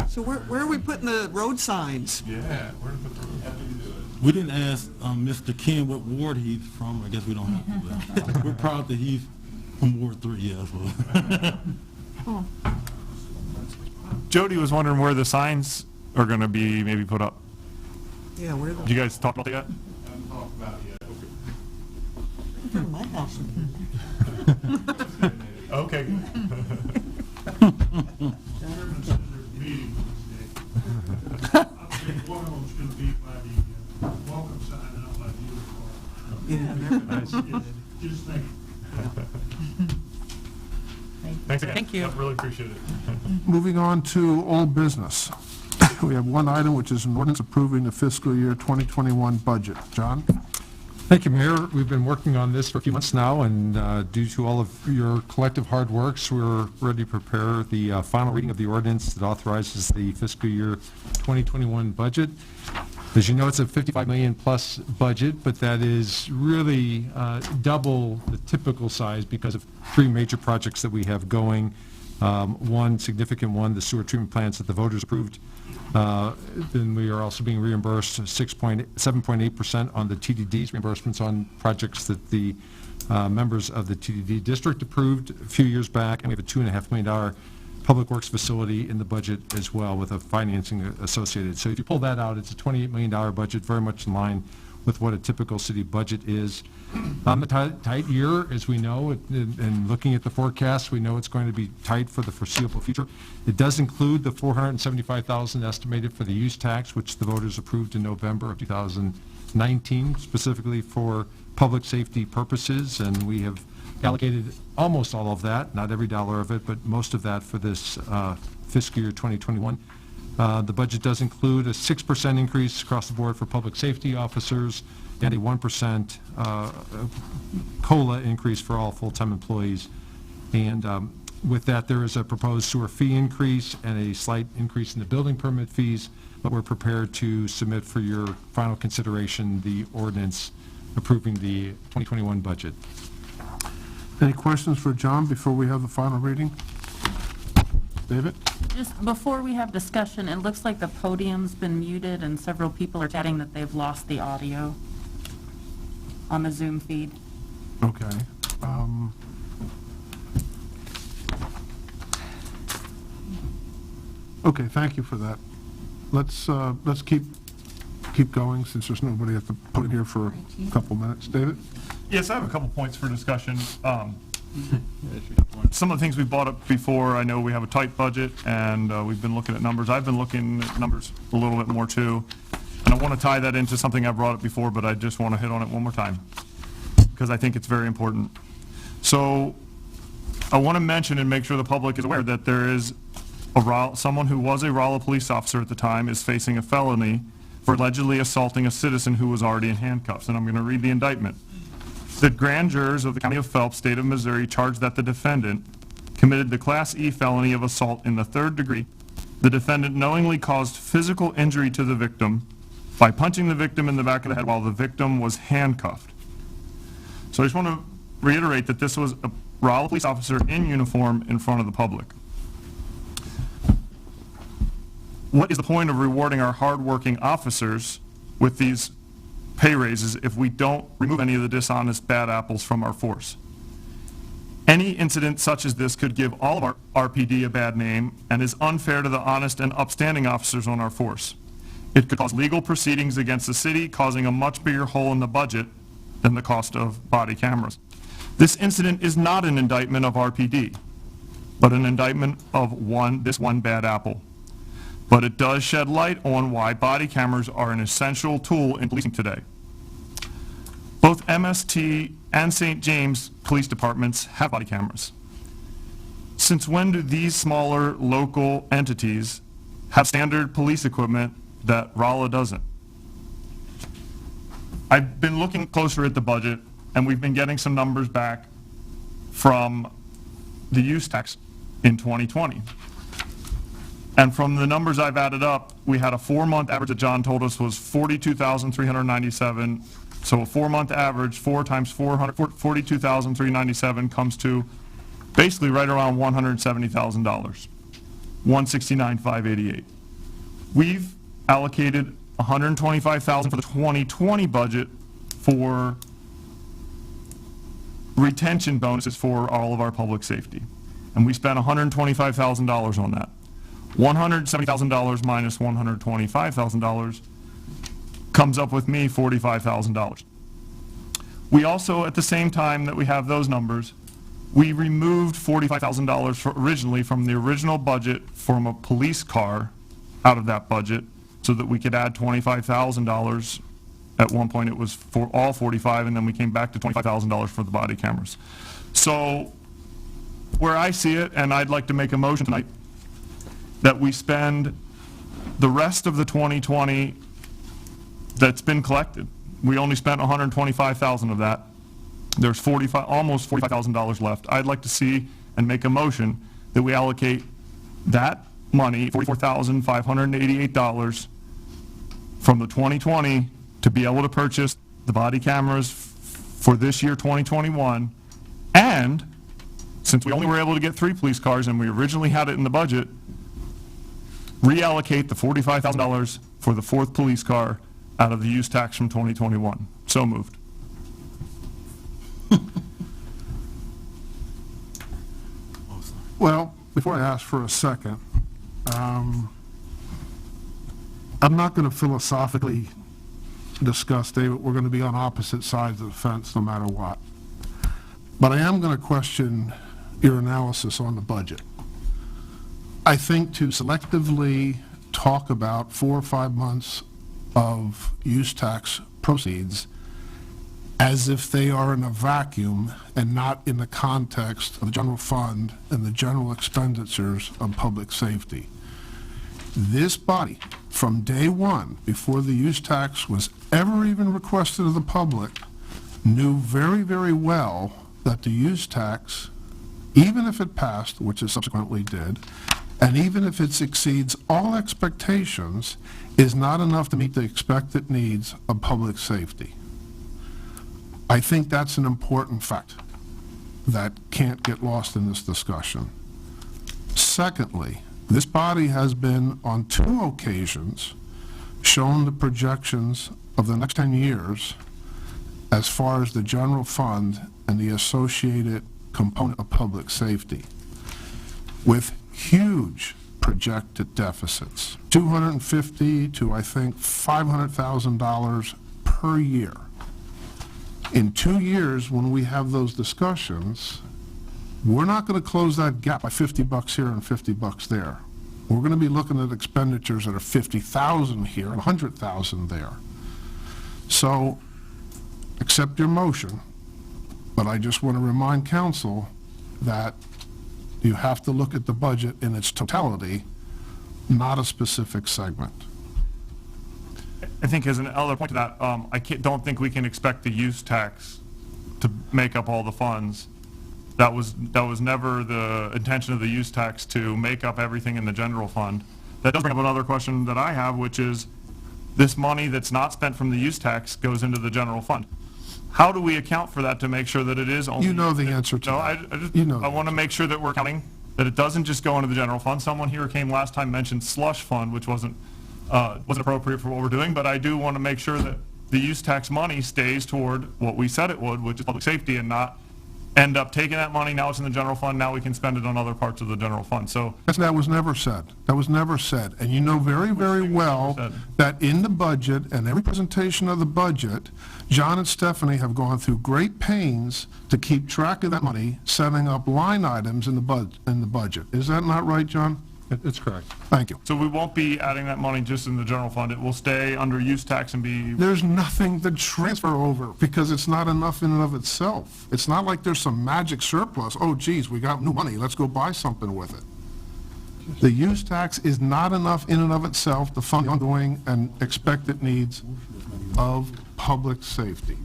So where are we putting the road signs? Yeah, where to put the road? We didn't ask Mr. Ken what ward he's from. I guess we don't have to. But we're proud that he's from Ward 3, yeah. So. Jody was wondering where the signs are going to be maybe put up. Yeah, where Did you guys talk about that yet? Haven't talked about it yet. in front of my house? Okay. One of them's going to be by the welcome sign out by the Yeah. Just think. Thanks again. Thank you. I really appreciate it. Moving on to old business. We have one item, which is an ordinance approving the fiscal year 2021 budget. John? Thank you, Mayor. We've been working on this for a few months now, and due to all of your collective hard works, we're ready to prepare the final reading of the ordinance that authorizes the fiscal year 2021 budget. As you know, it's a $55 million plus budget, but that is really double the typical size because of 3 major projects that we have going. One significant one, the sewer treatment plants that the voters approved. Then we are also being reimbursed 7.8% on the TDD's reimbursements on projects that the members of the TDD district approved a few years back, and we have a $2.5 million public works facility in the budget as well with a financing associated. So if you pull that out, it's a $28 million budget, very much in line with what a typical city budget is. A tight year, as we know, and looking at the forecast, we know it's going to be tight for the foreseeable future. It does include the $475,000 estimated for the use tax, which the voters approved in November of 2019, specifically for public safety purposes, and we have allocated almost all of that, not every dollar of it, but most of that for this fiscal year 2021. The budget does include a 6% increase across the board for public safety officers and a 1% COLA increase for all full-time employees. And with that, there is a proposed sewer fee increase and a slight increase in the building permit fees, but we're prepared to submit for your final consideration the ordinance approving the 2021 budget. Any questions for John before we have the final reading? David? Just before we have discussion, it looks like the podium's been muted and several people are chatting that they've lost the audio on the Zoom feed. Okay. Okay, thank you for that. Let's keep going since there's nobody at the podium here for a couple minutes. David? Yes, I have a couple points for discussion. Some of the things we brought up before, I know we have a tight budget, and we've been looking at numbers. I've been looking at numbers a little bit more, too. And I want to tie that into something I brought up before, but I just want to hit on it one more time, because I think it's very important. So I want to mention and make sure the public is aware that there is someone who was a Rolla police officer at the time is facing a felony for allegedly assaulting a citizen who was already in handcuffs. And I'm going to read the indictment. The grand jurors of the County of Phelps, State of Missouri, charged that the defendant committed the Class E felony of assault in the 3rd degree. The defendant knowingly caused physical injury to the victim by punching the victim in the back of the head while the victim was handcuffed. So I just want to reiterate that this was a Rolla police officer in uniform in front of the public. What is the point of rewarding our hardworking officers with these pay raises if we don't remove any of the dishonest bad apples from our force? Any incident such as this could give all of our RPD a bad name and is unfair to the honest and upstanding officers on our force. It could cause legal proceedings against the city, causing a much bigger hole in the budget than the cost of body cameras. This incident is not an indictment of RPD, but an indictment of this one bad apple. But it does shed light on why body cameras are an essential tool in policing today. Both MST and St. James police departments have body cameras. Since when do these smaller local entities have standard police equipment that Rolla doesn't? I've been looking closer at the budget, and we've been getting some numbers back from the use tax in 2020. And from the numbers I've added up, we had a 4-month average that John told us was $42,397. So a 4-month average, 4 times 42,397 comes to basically right around $170,000, $169,588. We've allocated $125,000 for the 2020 budget for retention bonuses for all of our public safety. And we spent $125,000 on that. $170,000 minus $125,000 comes up with me $45,000. We also, at the same time that we have those numbers, we removed $45,000 originally from the original budget from a police car out of that budget so that we could add $25,000. At one point it was for all 45, and then we came back to $25,000 for the body cameras. So where I see it, and I'd like to make a motion tonight, that we spend the rest of the 2020 that's been collected. We only spent $125,000 of that. There's almost $45,000 left. I'd like to see and make a motion that we allocate that money, $44,588 from the 2020 to be able to purchase the body cameras for this year, 2021, and since we only were able to get 3 police cars and we originally had it in the budget, reallocate the $45,000 for the 4th police car out of the use tax from 2021. So moved. Well, before I ask for a second, I'm not going to philosophically discuss, David, we're going to be on opposite sides of the fence no matter what. But I am going to question your analysis on the budget. I think to selectively talk about 4 or 5 months of use tax proceeds as if they are in a vacuum and not in the context of the general fund and the general expenditures of public safety. This body, from day one, before the use tax was ever even requested of the public, knew very, very well that the use tax, even if it passed, which it subsequently did, and even if it exceeds all expectations, is not enough to meet the expected needs of public safety. I think that's an important fact that can't get lost in this discussion. Secondly, this body has been on 2 occasions shown the projections of the next 10 years as far as the general fund and the associated component of public safety, with huge projected deficits, $250 to, I think, $500,000 per year. In 2 years, when we have those discussions, we're not going to close that gap by $50 here and $50 there. We're going to be looking at expenditures that are $50,000 here and $100,000 there. So, accept your motion, but I just want to remind council that you have to look at the budget in its totality, not a specific segment. I think as an other point to that, don't think we can expect the use tax to make up all the funds. That was never the intention of the use tax, to make up everything in the general fund. That does bring up another question that I have, which is, this money that's not spent from the use tax goes into the general fund. How do we account for that to make sure that it is only... You know the answer to that. I want to make sure that we're counting, that it doesn't just go into the general fund. Someone here came last time, mentioned slush fund, which wasn't appropriate for what we're doing, but I do want to make sure that the use tax money stays toward what we said it would, which is public safety, and not end up taking that money, now it's in the general fund, now we can spend it on other parts of the general fund. So That was never said. That was never said. And you know very, very well that in the budget and every presentation of the budget, John and Stephanie have gone through great pains to keep track of that money, setting up line items in the budget. Is that not right, John? It's correct. Thank you. we won't be adding that money just in the general fund. It will stay under use tax and be... There's nothing to transfer over because it's not enough in and of itself. It's not like there's some magic surplus. Oh, geez, we got new money. Let's go buy something with it. The use tax is not enough in and of itself to fund the ongoing and expected needs of public safety.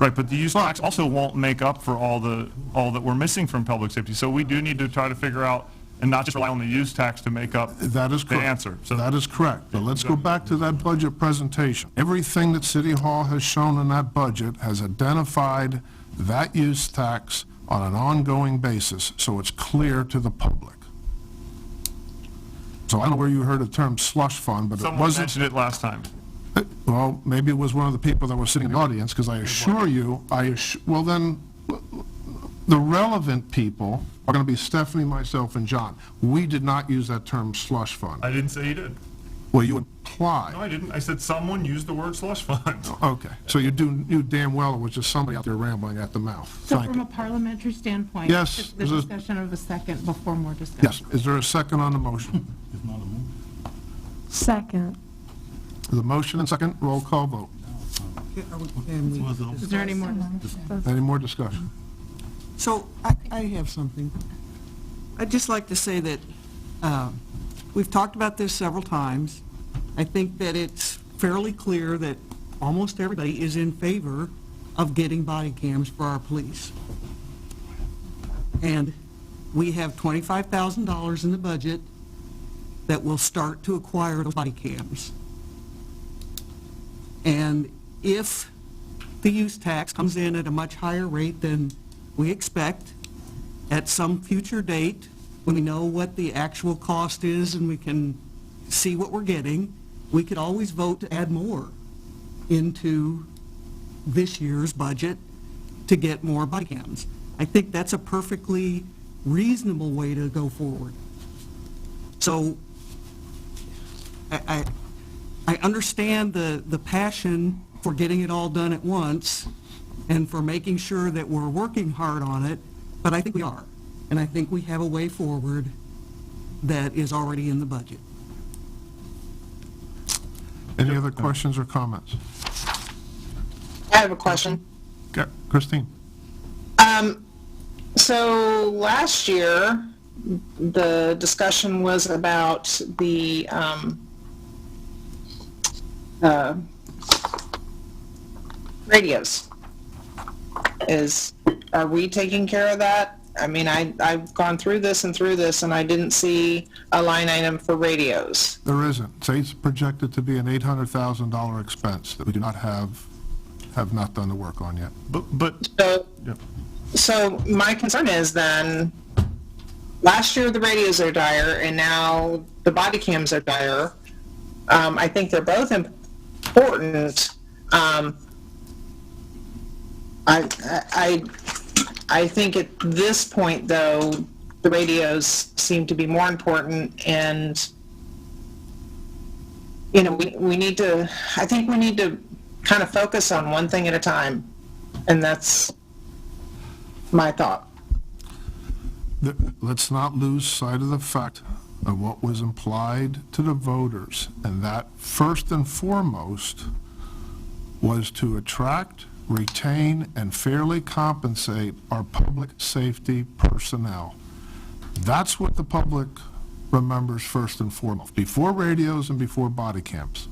Right, but the use tax also won't make up for all that we're missing from public safety. So we do need to try to figure out, and not just rely on the use tax to make up That is correct. the answer. So that is correct. But let's go back to that budget presentation. Everything that City Hall has shown in that budget has identified that use tax on an ongoing basis, so it's clear to the public. So I don't know where you heard the term slush fund, but someone it wasn't... mentioned it last time. Well, maybe it was one of the people that was sitting in the audience, because I assure you, well then, the relevant people are going to be Stephanie, myself, and John. We did not use that term slush fund. I didn't say you did. Well, you imply. No, I didn't. I said someone used the word slush fund. Okay, so you knew damn well it was just somebody out there rambling at the mouth. So Thank from you. a parliamentary standpoint, Yes, the is this- discussion of a second before more discussion. Yes, is there a second on the motion? Second. The motion and second, roll call vote. Is there any more? Any more discussion? So I have something. I'd just like to say that we've talked about this several times. I think that it's fairly clear that almost everybody is in favor of getting body cams for our police. And we have $25,000 in the budget that will start to acquire those body cams. And if the use tax comes in at a much higher rate than we expect, at some future date, when we know what the actual cost is and we can see what we're getting, we could always vote to add more into this year's budget to get more body cams. I think that's a perfectly reasonable way to go forward. So I understand the passion for getting it all done at once and for making sure that we're working hard on it, but I think we are. And I think we have a way forward that is already in the budget. Any other questions or comments? I have a question. Okay, Christine? So last year, the discussion was about the radios. Is are we taking care of that? I mean, I've gone through this, and I didn't see a line item for radios. There isn't. It's projected to be an $800,000 expense that we do not have not done the work on yet. So my concern is then, last year the radios are dire, and now the body cams are dire. I think they're both important. I think at this point, though, the radios seem to be more important, and we need to. I think we need to kind of focus on one thing at a time, and that's my thought. Let's not lose sight of the fact of what was implied to the voters, and that first and foremost was to attract, retain, and fairly compensate our public safety personnel. That's what the public remembers first and foremost, before radios and before body cams.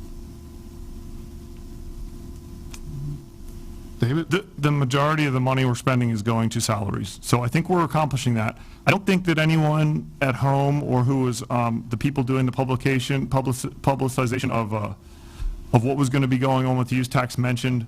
David? The majority of the money we're spending is going to salaries. So I think we're accomplishing that. I don't think that anyone at home or who is the people doing the publicization of what was going to be going on with the use tax mentioned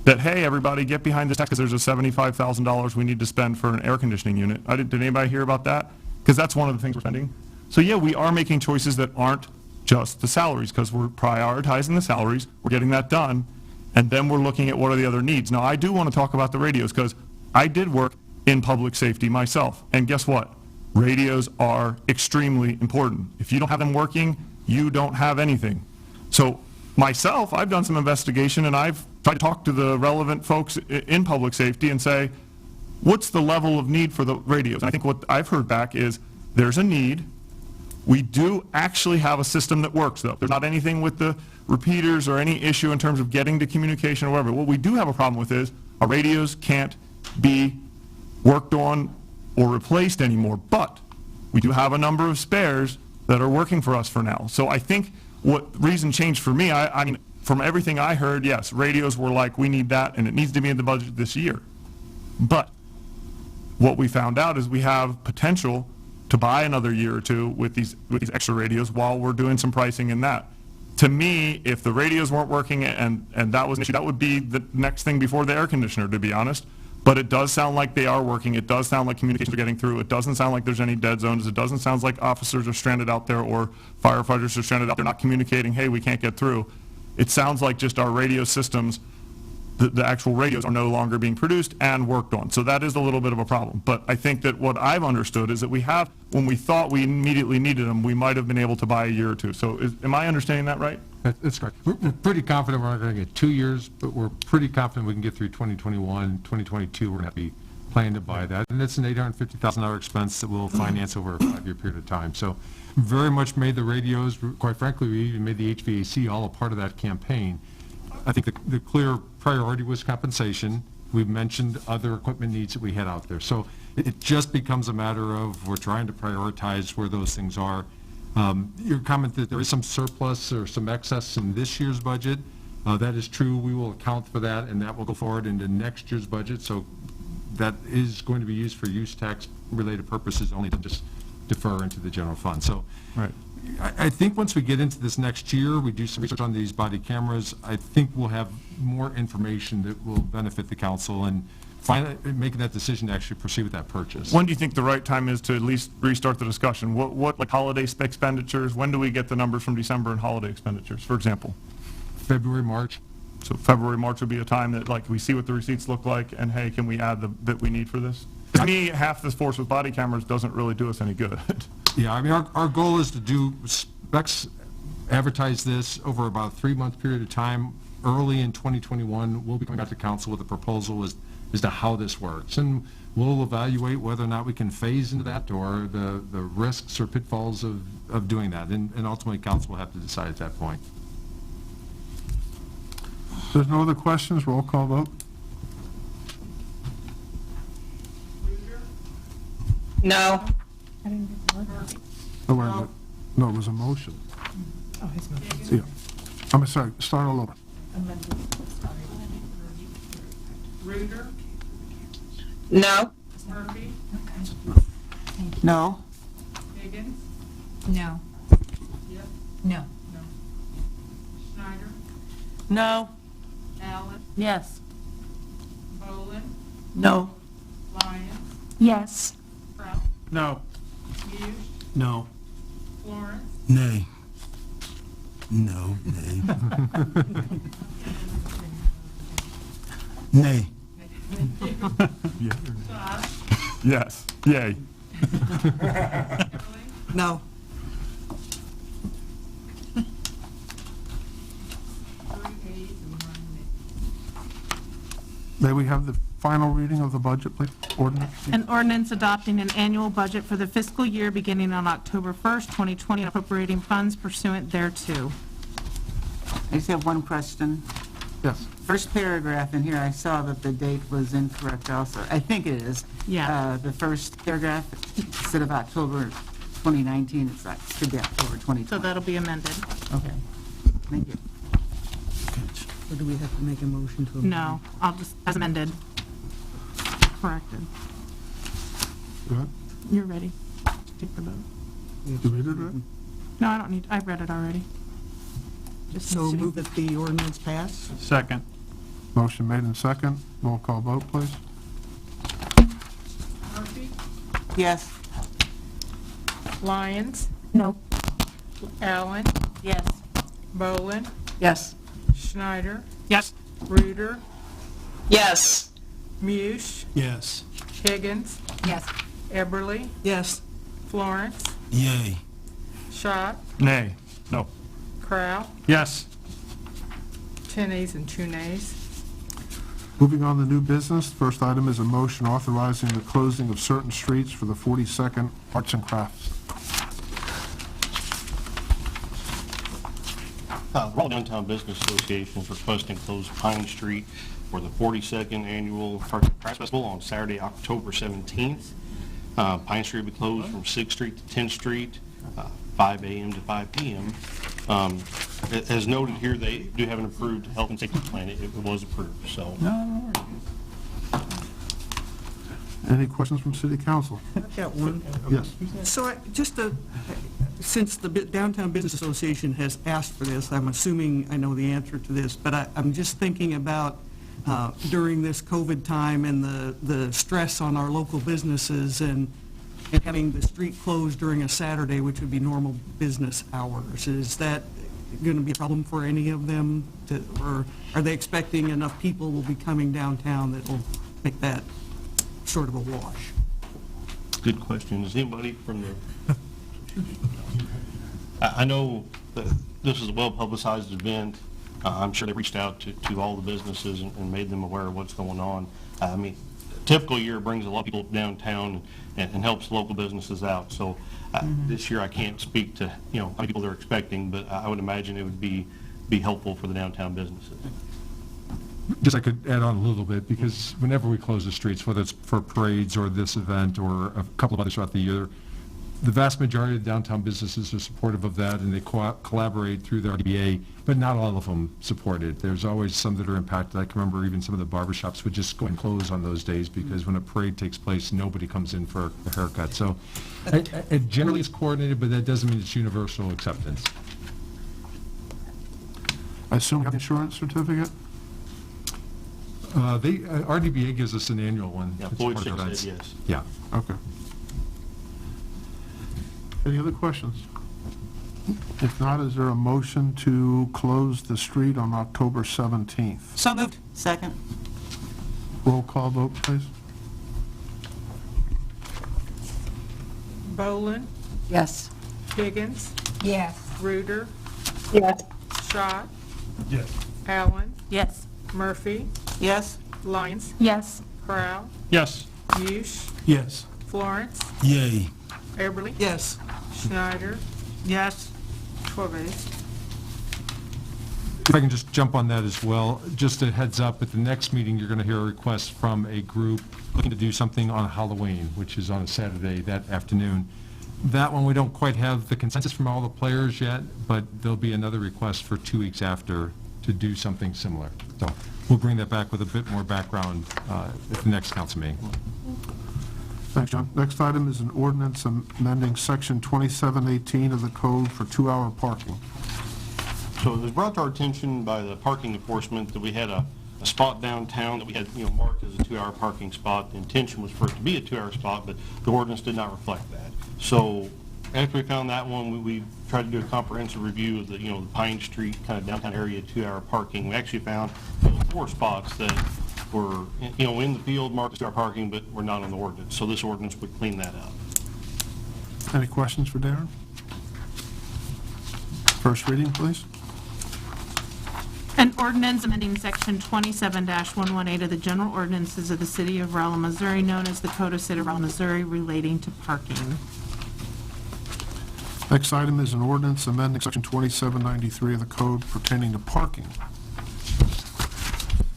that, hey, everybody get behind this tax because there's a $75,000 we need to spend for an air conditioning unit. Did anybody hear about that? Because that's one of the things we're spending. So yeah, we are making choices that aren't just the salaries because we're prioritizing the salaries, we're getting that done, and then we're looking at what are the other needs. Now, I do want to talk about the radios because I did work in public safety myself, and guess what? Radios are extremely important. If you don't have them working, you don't have anything. So myself, I've done some investigation, and I've tried to talk to the relevant folks in public safety and say, what's the level of need for the radios? And I think what I've heard back is there's a need. We do actually have a system that works, though. There's not anything with the repeaters or any issue in terms of getting to communication or whatever. What we do have a problem with is our radios can't be worked on or replaced anymore, but we do have a number of spares that are working for us for now. So I think what reason changed for me, I mean, from everything I heard, yes, radios were like, we need that, and it needs to be in the budget this year. But what we found out is we have potential to buy another year or two with these extra radios while we're doing some pricing in that. To me, if the radios weren't working and that was an issue, that would be the next thing before the air conditioner, to be honest. But it does sound like they are working. It does sound like communications are getting through. It doesn't sound like there's any dead zones. It doesn't sound like officers are stranded out there or firefighters are stranded out there not communicating, hey, we can't get through. It sounds like just our radio systems, the actual radios are no longer being produced and worked on. So that is a little bit of a problem. But I think that what I've understood is that we have, when we thought we immediately needed them, we might have been able to buy a year or two. So am I understanding that right? That's correct. We're pretty confident we're not going to get 2 years, but we're pretty confident we can get through 2021, 2022. We're going to be planning to buy that. And it's an $850,000 expense that we'll finance over a 5-year period of time. So very much made the radios, quite frankly, we even made the HVAC all a part of that campaign. I think the clear priority was compensation. We've mentioned other equipment needs that we had out there. So it just becomes a matter of we're trying to prioritize where those things are. Your comment that there is some surplus or some excess in this year's budget, that is true. We will account for that, and that will go forward into next year's budget. So that is going to be used for use tax related purposes only, to just defer into the general fund. So right. I think once we get into this next year, we do some research on these body cameras, I think we'll have more information that will benefit the council and finally making that decision to actually proceed with that purchase. When do you think the right time is to at least restart the discussion? What like holiday expenditures, when do we get the numbers from December and holiday expenditures, for example? February, March. So February, March would be a time that like we see what the receipts look like and hey, can we add the bit we need for this? To me, half this force with body cameras doesn't really do us any good. Yeah, I mean, our goal is to do specs, advertise this over about a 3-month period of time. Early in 2021, we'll be coming back to council with a proposal as to how this works. And we'll evaluate whether or not we can phase into that or the risks or pitfalls of doing that. And ultimately, council will have to decide at that point. If there's no other questions, roll call vote. No. No, wait a minute. No, it was a motion. Oh, his motion. Yeah. I'm sorry, start all over. Reuter? No. Murphy? No? Higgins? No. Yep. No. Schneider? No. Allen? Yes. Bolin? No. Lyons? Yes. Kraut? No. Hughes? No. Florence? Nay. No, nay. Nay. Todd? Yes. Yay. No. May we have the final reading of the budget, please? Ordinance? An ordinance adopting an annual budget for the fiscal year beginning on October 1st, 2020, and appropriating funds pursuant thereto. I just have one question. Yes. First paragraph in here, I saw that the date was incorrect also. I think it is. Yeah. The first paragraph, instead of October 2019, it's should be October 2020. So that'll be amended. Okay. Thank you. Or do we have to make a motion to amend? No, I'll just, as amended. Corrected. Go ahead. You're ready. Take the vote. You read it, right? No, I don't need, I've read it already. Just So move that the ordinance pass? Second. Motion made in second. Roll call vote, please. Murphy? Yes. Lyons? No. Allen? Yes. Bolin? Yes. Schneider? Yes. Reuter? Yes. Muse? Yes. Higgins? Yes. Eberly? Yes. Florence? Yay. Schott? Nay. No. Kraut? Yes. 10 ayes and 2 nays. Moving on to new business, first item is a motion authorizing the closing of certain streets for the 42nd Arts and Crafts. Rolla Downtown Business Association is requesting close Pine Street for the 42nd Annual Arts and Crafts Festival on Saturday, October 17th. Pine Street will be closed from 6th Street to 10th Street, 5 a.m. to 5 p.m. As noted here, they do have an approved health and safety plan. It was approved, so. Any questions from City Council? I've got one. Yes. So since the Downtown Business Association has asked for this, I'm assuming I know the answer to this, but I'm just thinking about during this COVID time and the stress on our local businesses and having the street closed during a Saturday, which would be normal business hours. Is that going to be a problem for any of them? Or are they expecting enough people will be coming downtown that will make that sort of a wash? Good question. Is anybody from the... I know that this is a well-publicized event. I'm sure they reached out to all the businesses and made them aware of what's going on. I mean, a typical year brings a lot of people downtown and helps local businesses out. So this year I can't speak to, how many people they're expecting, but I would imagine it would be helpful for the downtown businesses. Just I could add on a little bit, because whenever we close the streets, whether it's for parades or this event or a couple of others throughout the year, the vast majority of downtown businesses are supportive of that, and they collaborate through their RDBA, but not all of them support it. There's always some that are impacted. I can remember even some of the barbershops would just go and close on those days because when a parade takes place, nobody comes in for a haircut. So it generally is coordinated, but that doesn't mean it's universal acceptance. I assume you have an insurance certificate? RDBA gives us an annual one. Yeah, It's Floyd part of said events. yes. Yeah. Okay. Any other questions? If not, is there a motion to close the street on October 17th? So moved. Second. Roll call vote, please. Bolin? Yes. Higgins? Yes. Reuter? Yes. Schott? Yes. Allen? Yes. Murphy? Yes. Lyons? Yes. Kraut? Yes. Muse? Yes. Florence? Yay. Eberly? Yes. Schneider? Yes. 12 ayes. If I can just jump on that as well, just a heads up, at the next meeting, you're going to hear a request from a group looking to do something on Halloween, which is on a Saturday that afternoon. That one, we don't quite have the consensus from all the players yet, but there'll be another request for 2 weeks after to do something similar. So we'll bring that back with a bit more background at the next council meeting. Thanks, John. Next item is an ordinance amending Section 2718 of the code for 2-hour parking. So it was brought to our attention by the parking enforcement that we had a spot downtown that we had, marked as a 2-hour parking spot. The intention was for it to be a 2-hour spot, but the ordinance did not reflect that. So after we found that one, we tried to do a comprehensive review of the, the Pine Street kind of downtown area 2-hour parking. We actually found 4 spots that were, in the field marked as 2-hour parking, but were not on the ordinance. So this ordinance would clean that up. Any questions for Darren? First reading, please. An ordinance amending Section 27-118 of the General Ordinances of the City of Rolla, Missouri, known as the Code of City of Rolla, Missouri, relating to parking. Next item is an ordinance amending Section 2793 of the code pertaining to parking.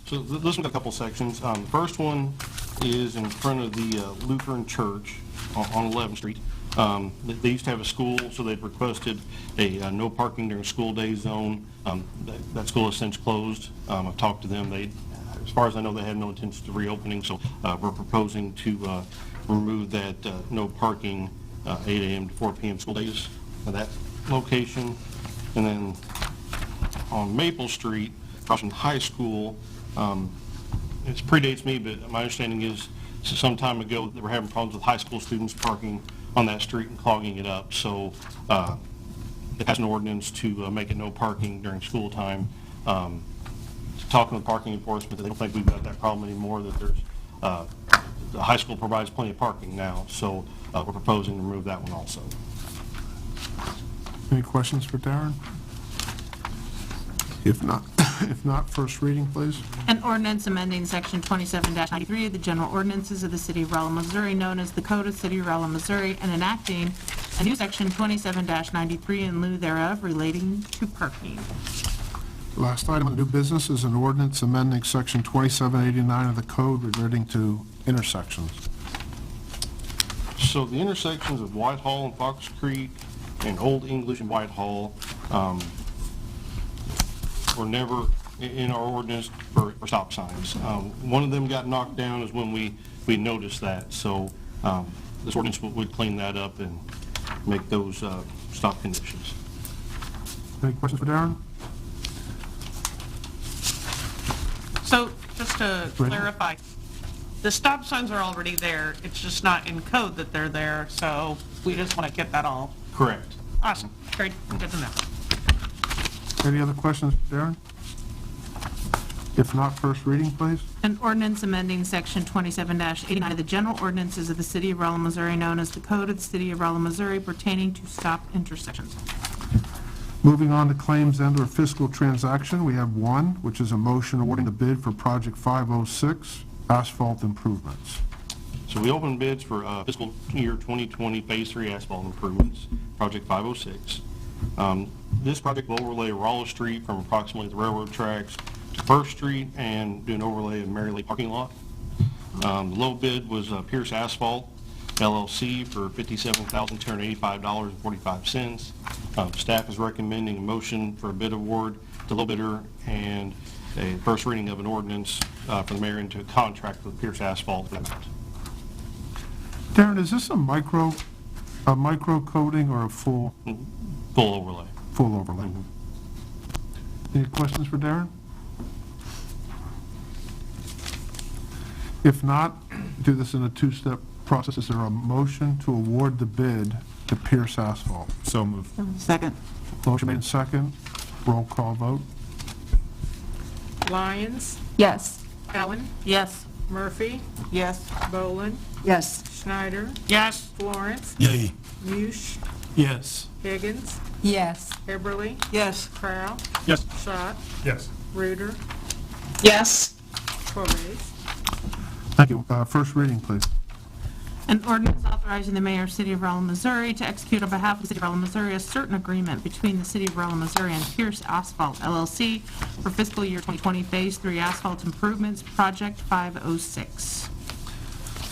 So this one's got a couple sections. The first one is in front of the Lutheran Church on 11th Street. They used to have a school, so they'd requested a no parking during school day zone. That school has since closed. I've talked to them. As far as I know, they had no intention of reopening, so we're proposing to remove that no parking 8 a.m. to 4 p.m. school days for that location. And then on Maple Street, across from High School, it predates me, but my understanding is some time ago they were having problems with high school students parking on that street and clogging it up. So it has an ordinance to make it no parking during school time. Talking with parking enforcement, they don't think we've got that problem anymore, that there's the high school provides plenty of parking now. So we're proposing to remove that one also. Any questions for Darren? If not, first reading, please. An ordinance amending Section 27-93 of the General Ordinances of the City of Rolla, Missouri, known as the Code of City of Rolla, Missouri, and enacting a new Section 27-93 in lieu thereof relating to parking. Last item on new business is an ordinance amending Section 2789 of the code relating to intersections. So the intersections of Whitehall and Fox Creek and Old English and Whitehall were never in our ordinance for stop signs. One of them got knocked down is when we noticed that. So this ordinance would clean that up and make those stop conditions. Any questions for Darren? So, just to clarify, the stop signs are already there, it's just not in code that they're there, so we just want to get that all. Correct. Awesome, great, good to know. Any other questions for Darren? If not, first reading, please. An ordinance amending Section 27-89 of the General Ordinances of the City of Rolla, Missouri, known as the Code of the City of Rolla, Missouri, pertaining to stop intersections. Moving on to claims and/or fiscal transaction, we have one, which is a motion awarding the bid for Project 506, asphalt improvements. So we opened bids for fiscal year 2020 Phase 3 asphalt improvements, Project 506. This project will overlay Rolla Street from approximately the railroad tracks to First Street and do an overlay of Mary Lake parking lot. The low bid was Pierce Asphalt LLC for $57,285.45. Staff is recommending a motion for a bid award to low bidder and a first reading of an ordinance for the mayor into a contract with Pierce Asphalt for that amount. Darren, is this a micro coating or a full overlay? Full overlay. Any questions for Darren? If not, do this in a two-step process. Is there a motion to award the bid to Pierce Asphalt? So moved. Second. Motion made second. Roll call vote. Lyons? Yes. Allen? Yes. Murphy? Yes. Boland? Yes. Schneider? Yes. Florence? Yay. Mush? Yes. Higgins? Yes. Eberly? Yes. Crowell? Yes. Schott? Yes. Reuter? Yes. Torres? Thank you. First reading, please. An ordinance authorizing the mayor of the City of Rolla, Missouri to execute on behalf of the City of Rolla, Missouri a certain agreement between the City of Rolla, Missouri and Pierce Asphalt LLC for fiscal year 2020 Phase 3 asphalt improvements, Project 506.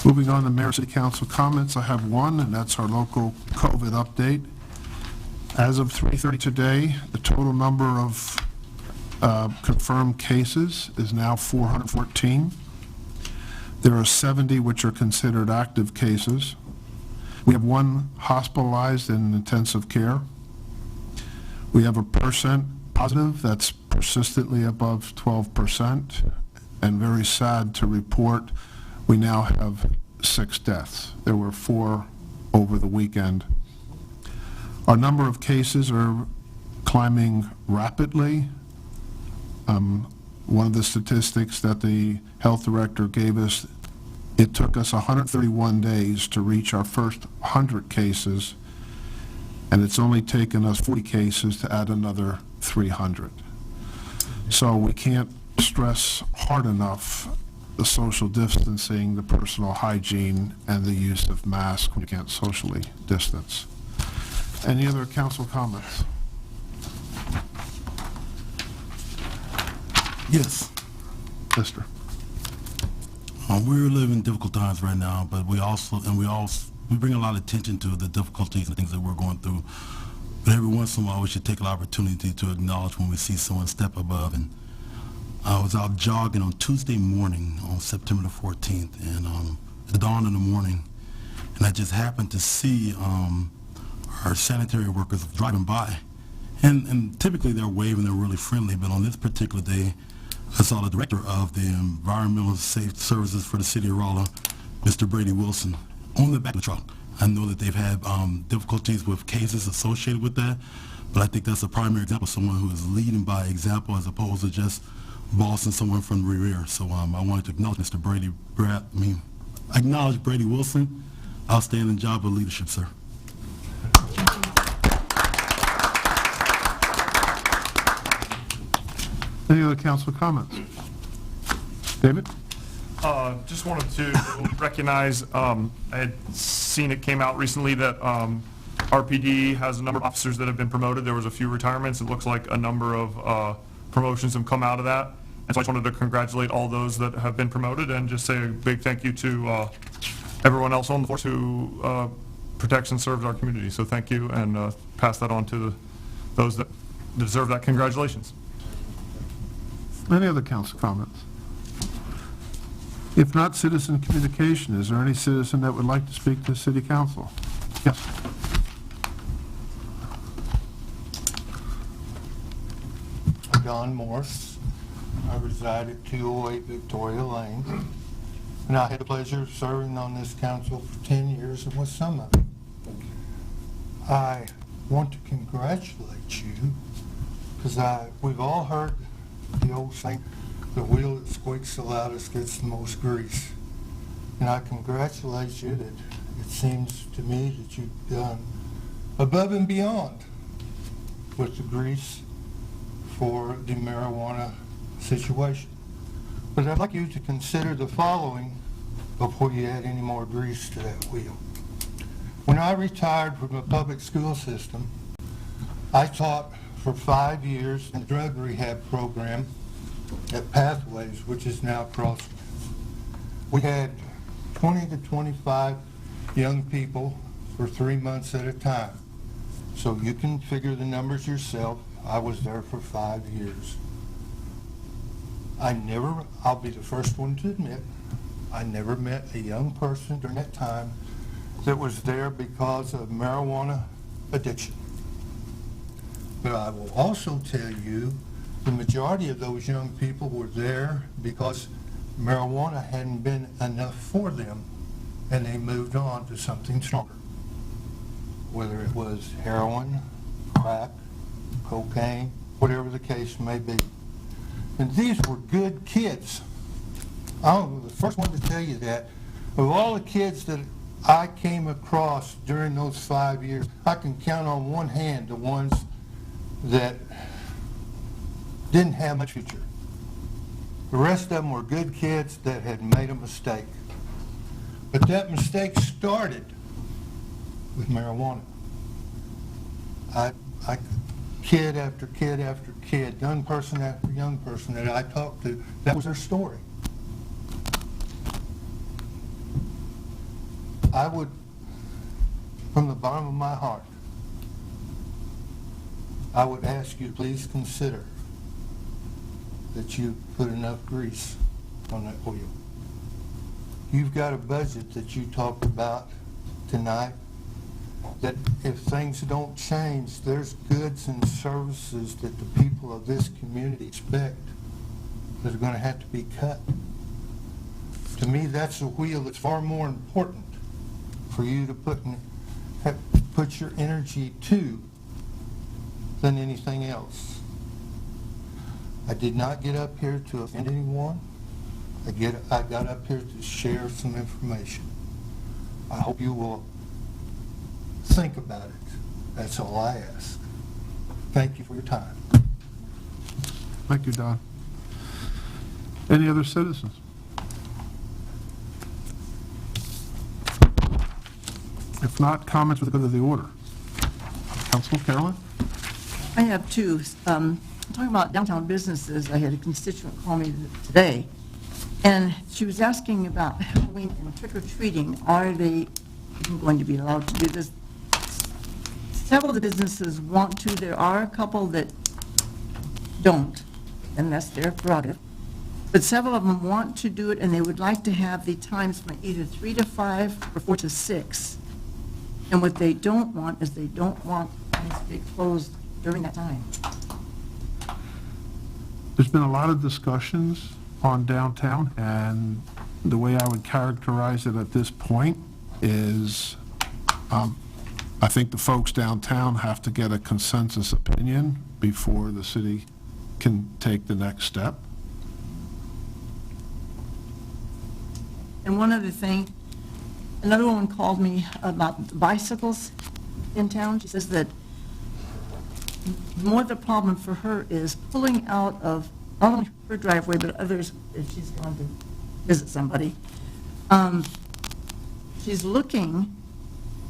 Moving on to Mayor and City Council comments, I have one, and that's our local COVID update. As of 3:30 today, the total number of confirmed cases is now 414. There are 70 which are considered active cases. We have 1 hospitalized in intensive care. We have a percent positive that's persistently above 12%, and very sad to report, we now have 6 deaths. There were 4 over the weekend. Our number of cases are climbing rapidly. One of the statistics that the health director gave us, it took us 131 days to reach our first 100 cases, and it's only taken us 40 cases to add another 300. So we can't stress hard enough the social distancing, the personal hygiene, and the use of masks when you can't socially distance. Any other council comments? Yes. Mister. We're living difficult times right now, but we bring a lot of attention to the difficulties and things that we're going through. But every once in a while, we should take an opportunity to acknowledge when we see someone step above. And I was out jogging on Tuesday morning on September the 14th, and at the dawn in the morning, and I just happened to see our sanitary workers driving by. And typically they're waving, they're really friendly, but on this particular day, I saw the director of the Environmental Safe Services for the City of Rolla, Mr. Brady Wilson, on the back of the truck. I know that they've had difficulties with cases associated with that, but I think that's a primary example of someone who is leading by example as opposed to just bossing someone from the rear. So I wanted to acknowledge Mr. Acknowledge Brady Wilson. Outstanding job of leadership, sir. Any other council comments? David? Just wanted to recognize, I had seen it came out recently that RPD has a number of officers that have been promoted. There was a few retirements. It looks like a number of promotions have come out of that. And so I just wanted to congratulate all those that have been promoted and just say a big thank you to everyone else on the force who protects and serves our community. So thank you, and pass that on to those that deserve that. Congratulations. Any other council comments? If not, citizen communication. Is there any citizen that would like to speak to city council? Yes. Don Morse. I reside at 208 Victoria Lane, and I had the pleasure of serving on this council for 10 years and with some of it. I want to congratulate you because we've all heard the old saying, the wheel that squeaks the loudest gets the most grease. And I congratulate you that it seems to me that you've done above and beyond with the grease for the marijuana situation. But I'd like you to consider the following before you add any more grease to that wheel. When I retired from the public school system, I taught for 5 years in the drug rehab program at Pathways, which is now Crossroads. We had 20 to 25 young people for 3 months at a time. So you can figure the numbers yourself. I was there for 5 years. I'll be the first one to admit, I never met a young person during that time that was there because of marijuana addiction. But I will also tell you the majority of those young people were there because marijuana hadn't been enough for them, and they moved on to something stronger. Whether it was heroin, crack, cocaine, whatever the case may be. And these were good kids. I'm the first one to tell you that. Of all the kids that I came across during those 5 years, I can count on one hand the ones that didn't have much future. The rest of them were good kids that had made a mistake. But that mistake started with marijuana. Kid after kid after kid, young person after young person that I talked to, that was their story. I would, from the bottom of my heart, I would ask you to please consider that you put enough grease on that wheel. you've got a budget that you talked about tonight, that if things don't change, there's goods and services that the people of this community expect that are going to have to be cut. To me, that's a wheel that's far more important for you to put your energy to than anything else. I did not get up here to offend anyone. I got up here to share some information. I hope you will think about it. That's all I ask. Thank you for your time. Thank you, Don. Any other citizens? If not, comments for the good of the order. Councilor Carolyn? I have two. Talking about downtown businesses, I had a constituent call me today, and she was asking about Halloween and trick-or-treating. Are they even going to be allowed to do this? Several of the businesses want to. There are a couple that don't, and that's their prerogative. But several of them want to do it, and they would like to have the times from either 3 to 5 or 4 to 6. And what they don't want is they don't want things to be closed during that time. There's been a lot of discussions on downtown, and the way I would characterize it at this point is I think the folks downtown have to get a consensus opinion before the city can take the next step. And one other thing, another woman called me about bicycles in town. She says that more the problem for her is pulling out of not only her driveway, but others if she's going to visit somebody. She's looking,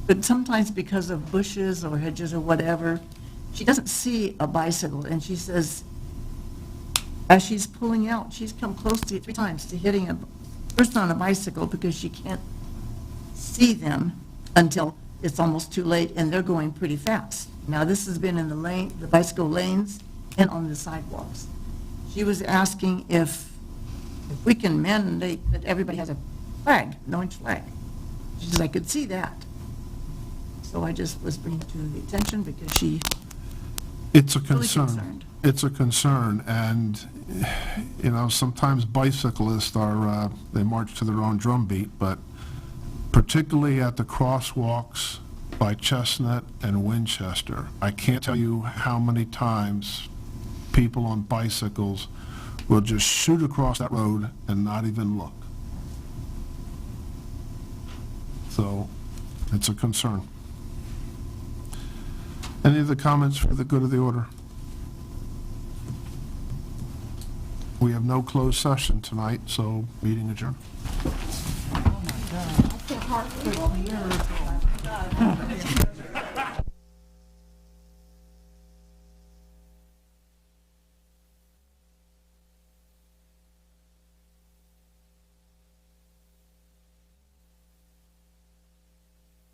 but sometimes because of bushes or hedges or whatever, she doesn't see a bicycle. And she says, as she's pulling out, she's come close to 3 times to hitting a person on a bicycle because she can't see them until it's almost too late, and they're going pretty fast. Now, this has been in the bicycle lanes and on the sidewalks. She was asking if we can mandate that everybody has a flag, no-inch flag. She says, I could see that. So I just was bringing it to the attention because she It's a really concern. concerned. It's a concern, and, you know, sometimes bicyclists are, they march to their own drumbeat, but particularly at the crosswalks by Chestnut and Winchester, I can't tell you how many times people on bicycles will just shoot across that road and not even look. So, it's a concern. Any other comments for the good of the order? We have no closed session tonight, so meeting adjourned. Oh, my God.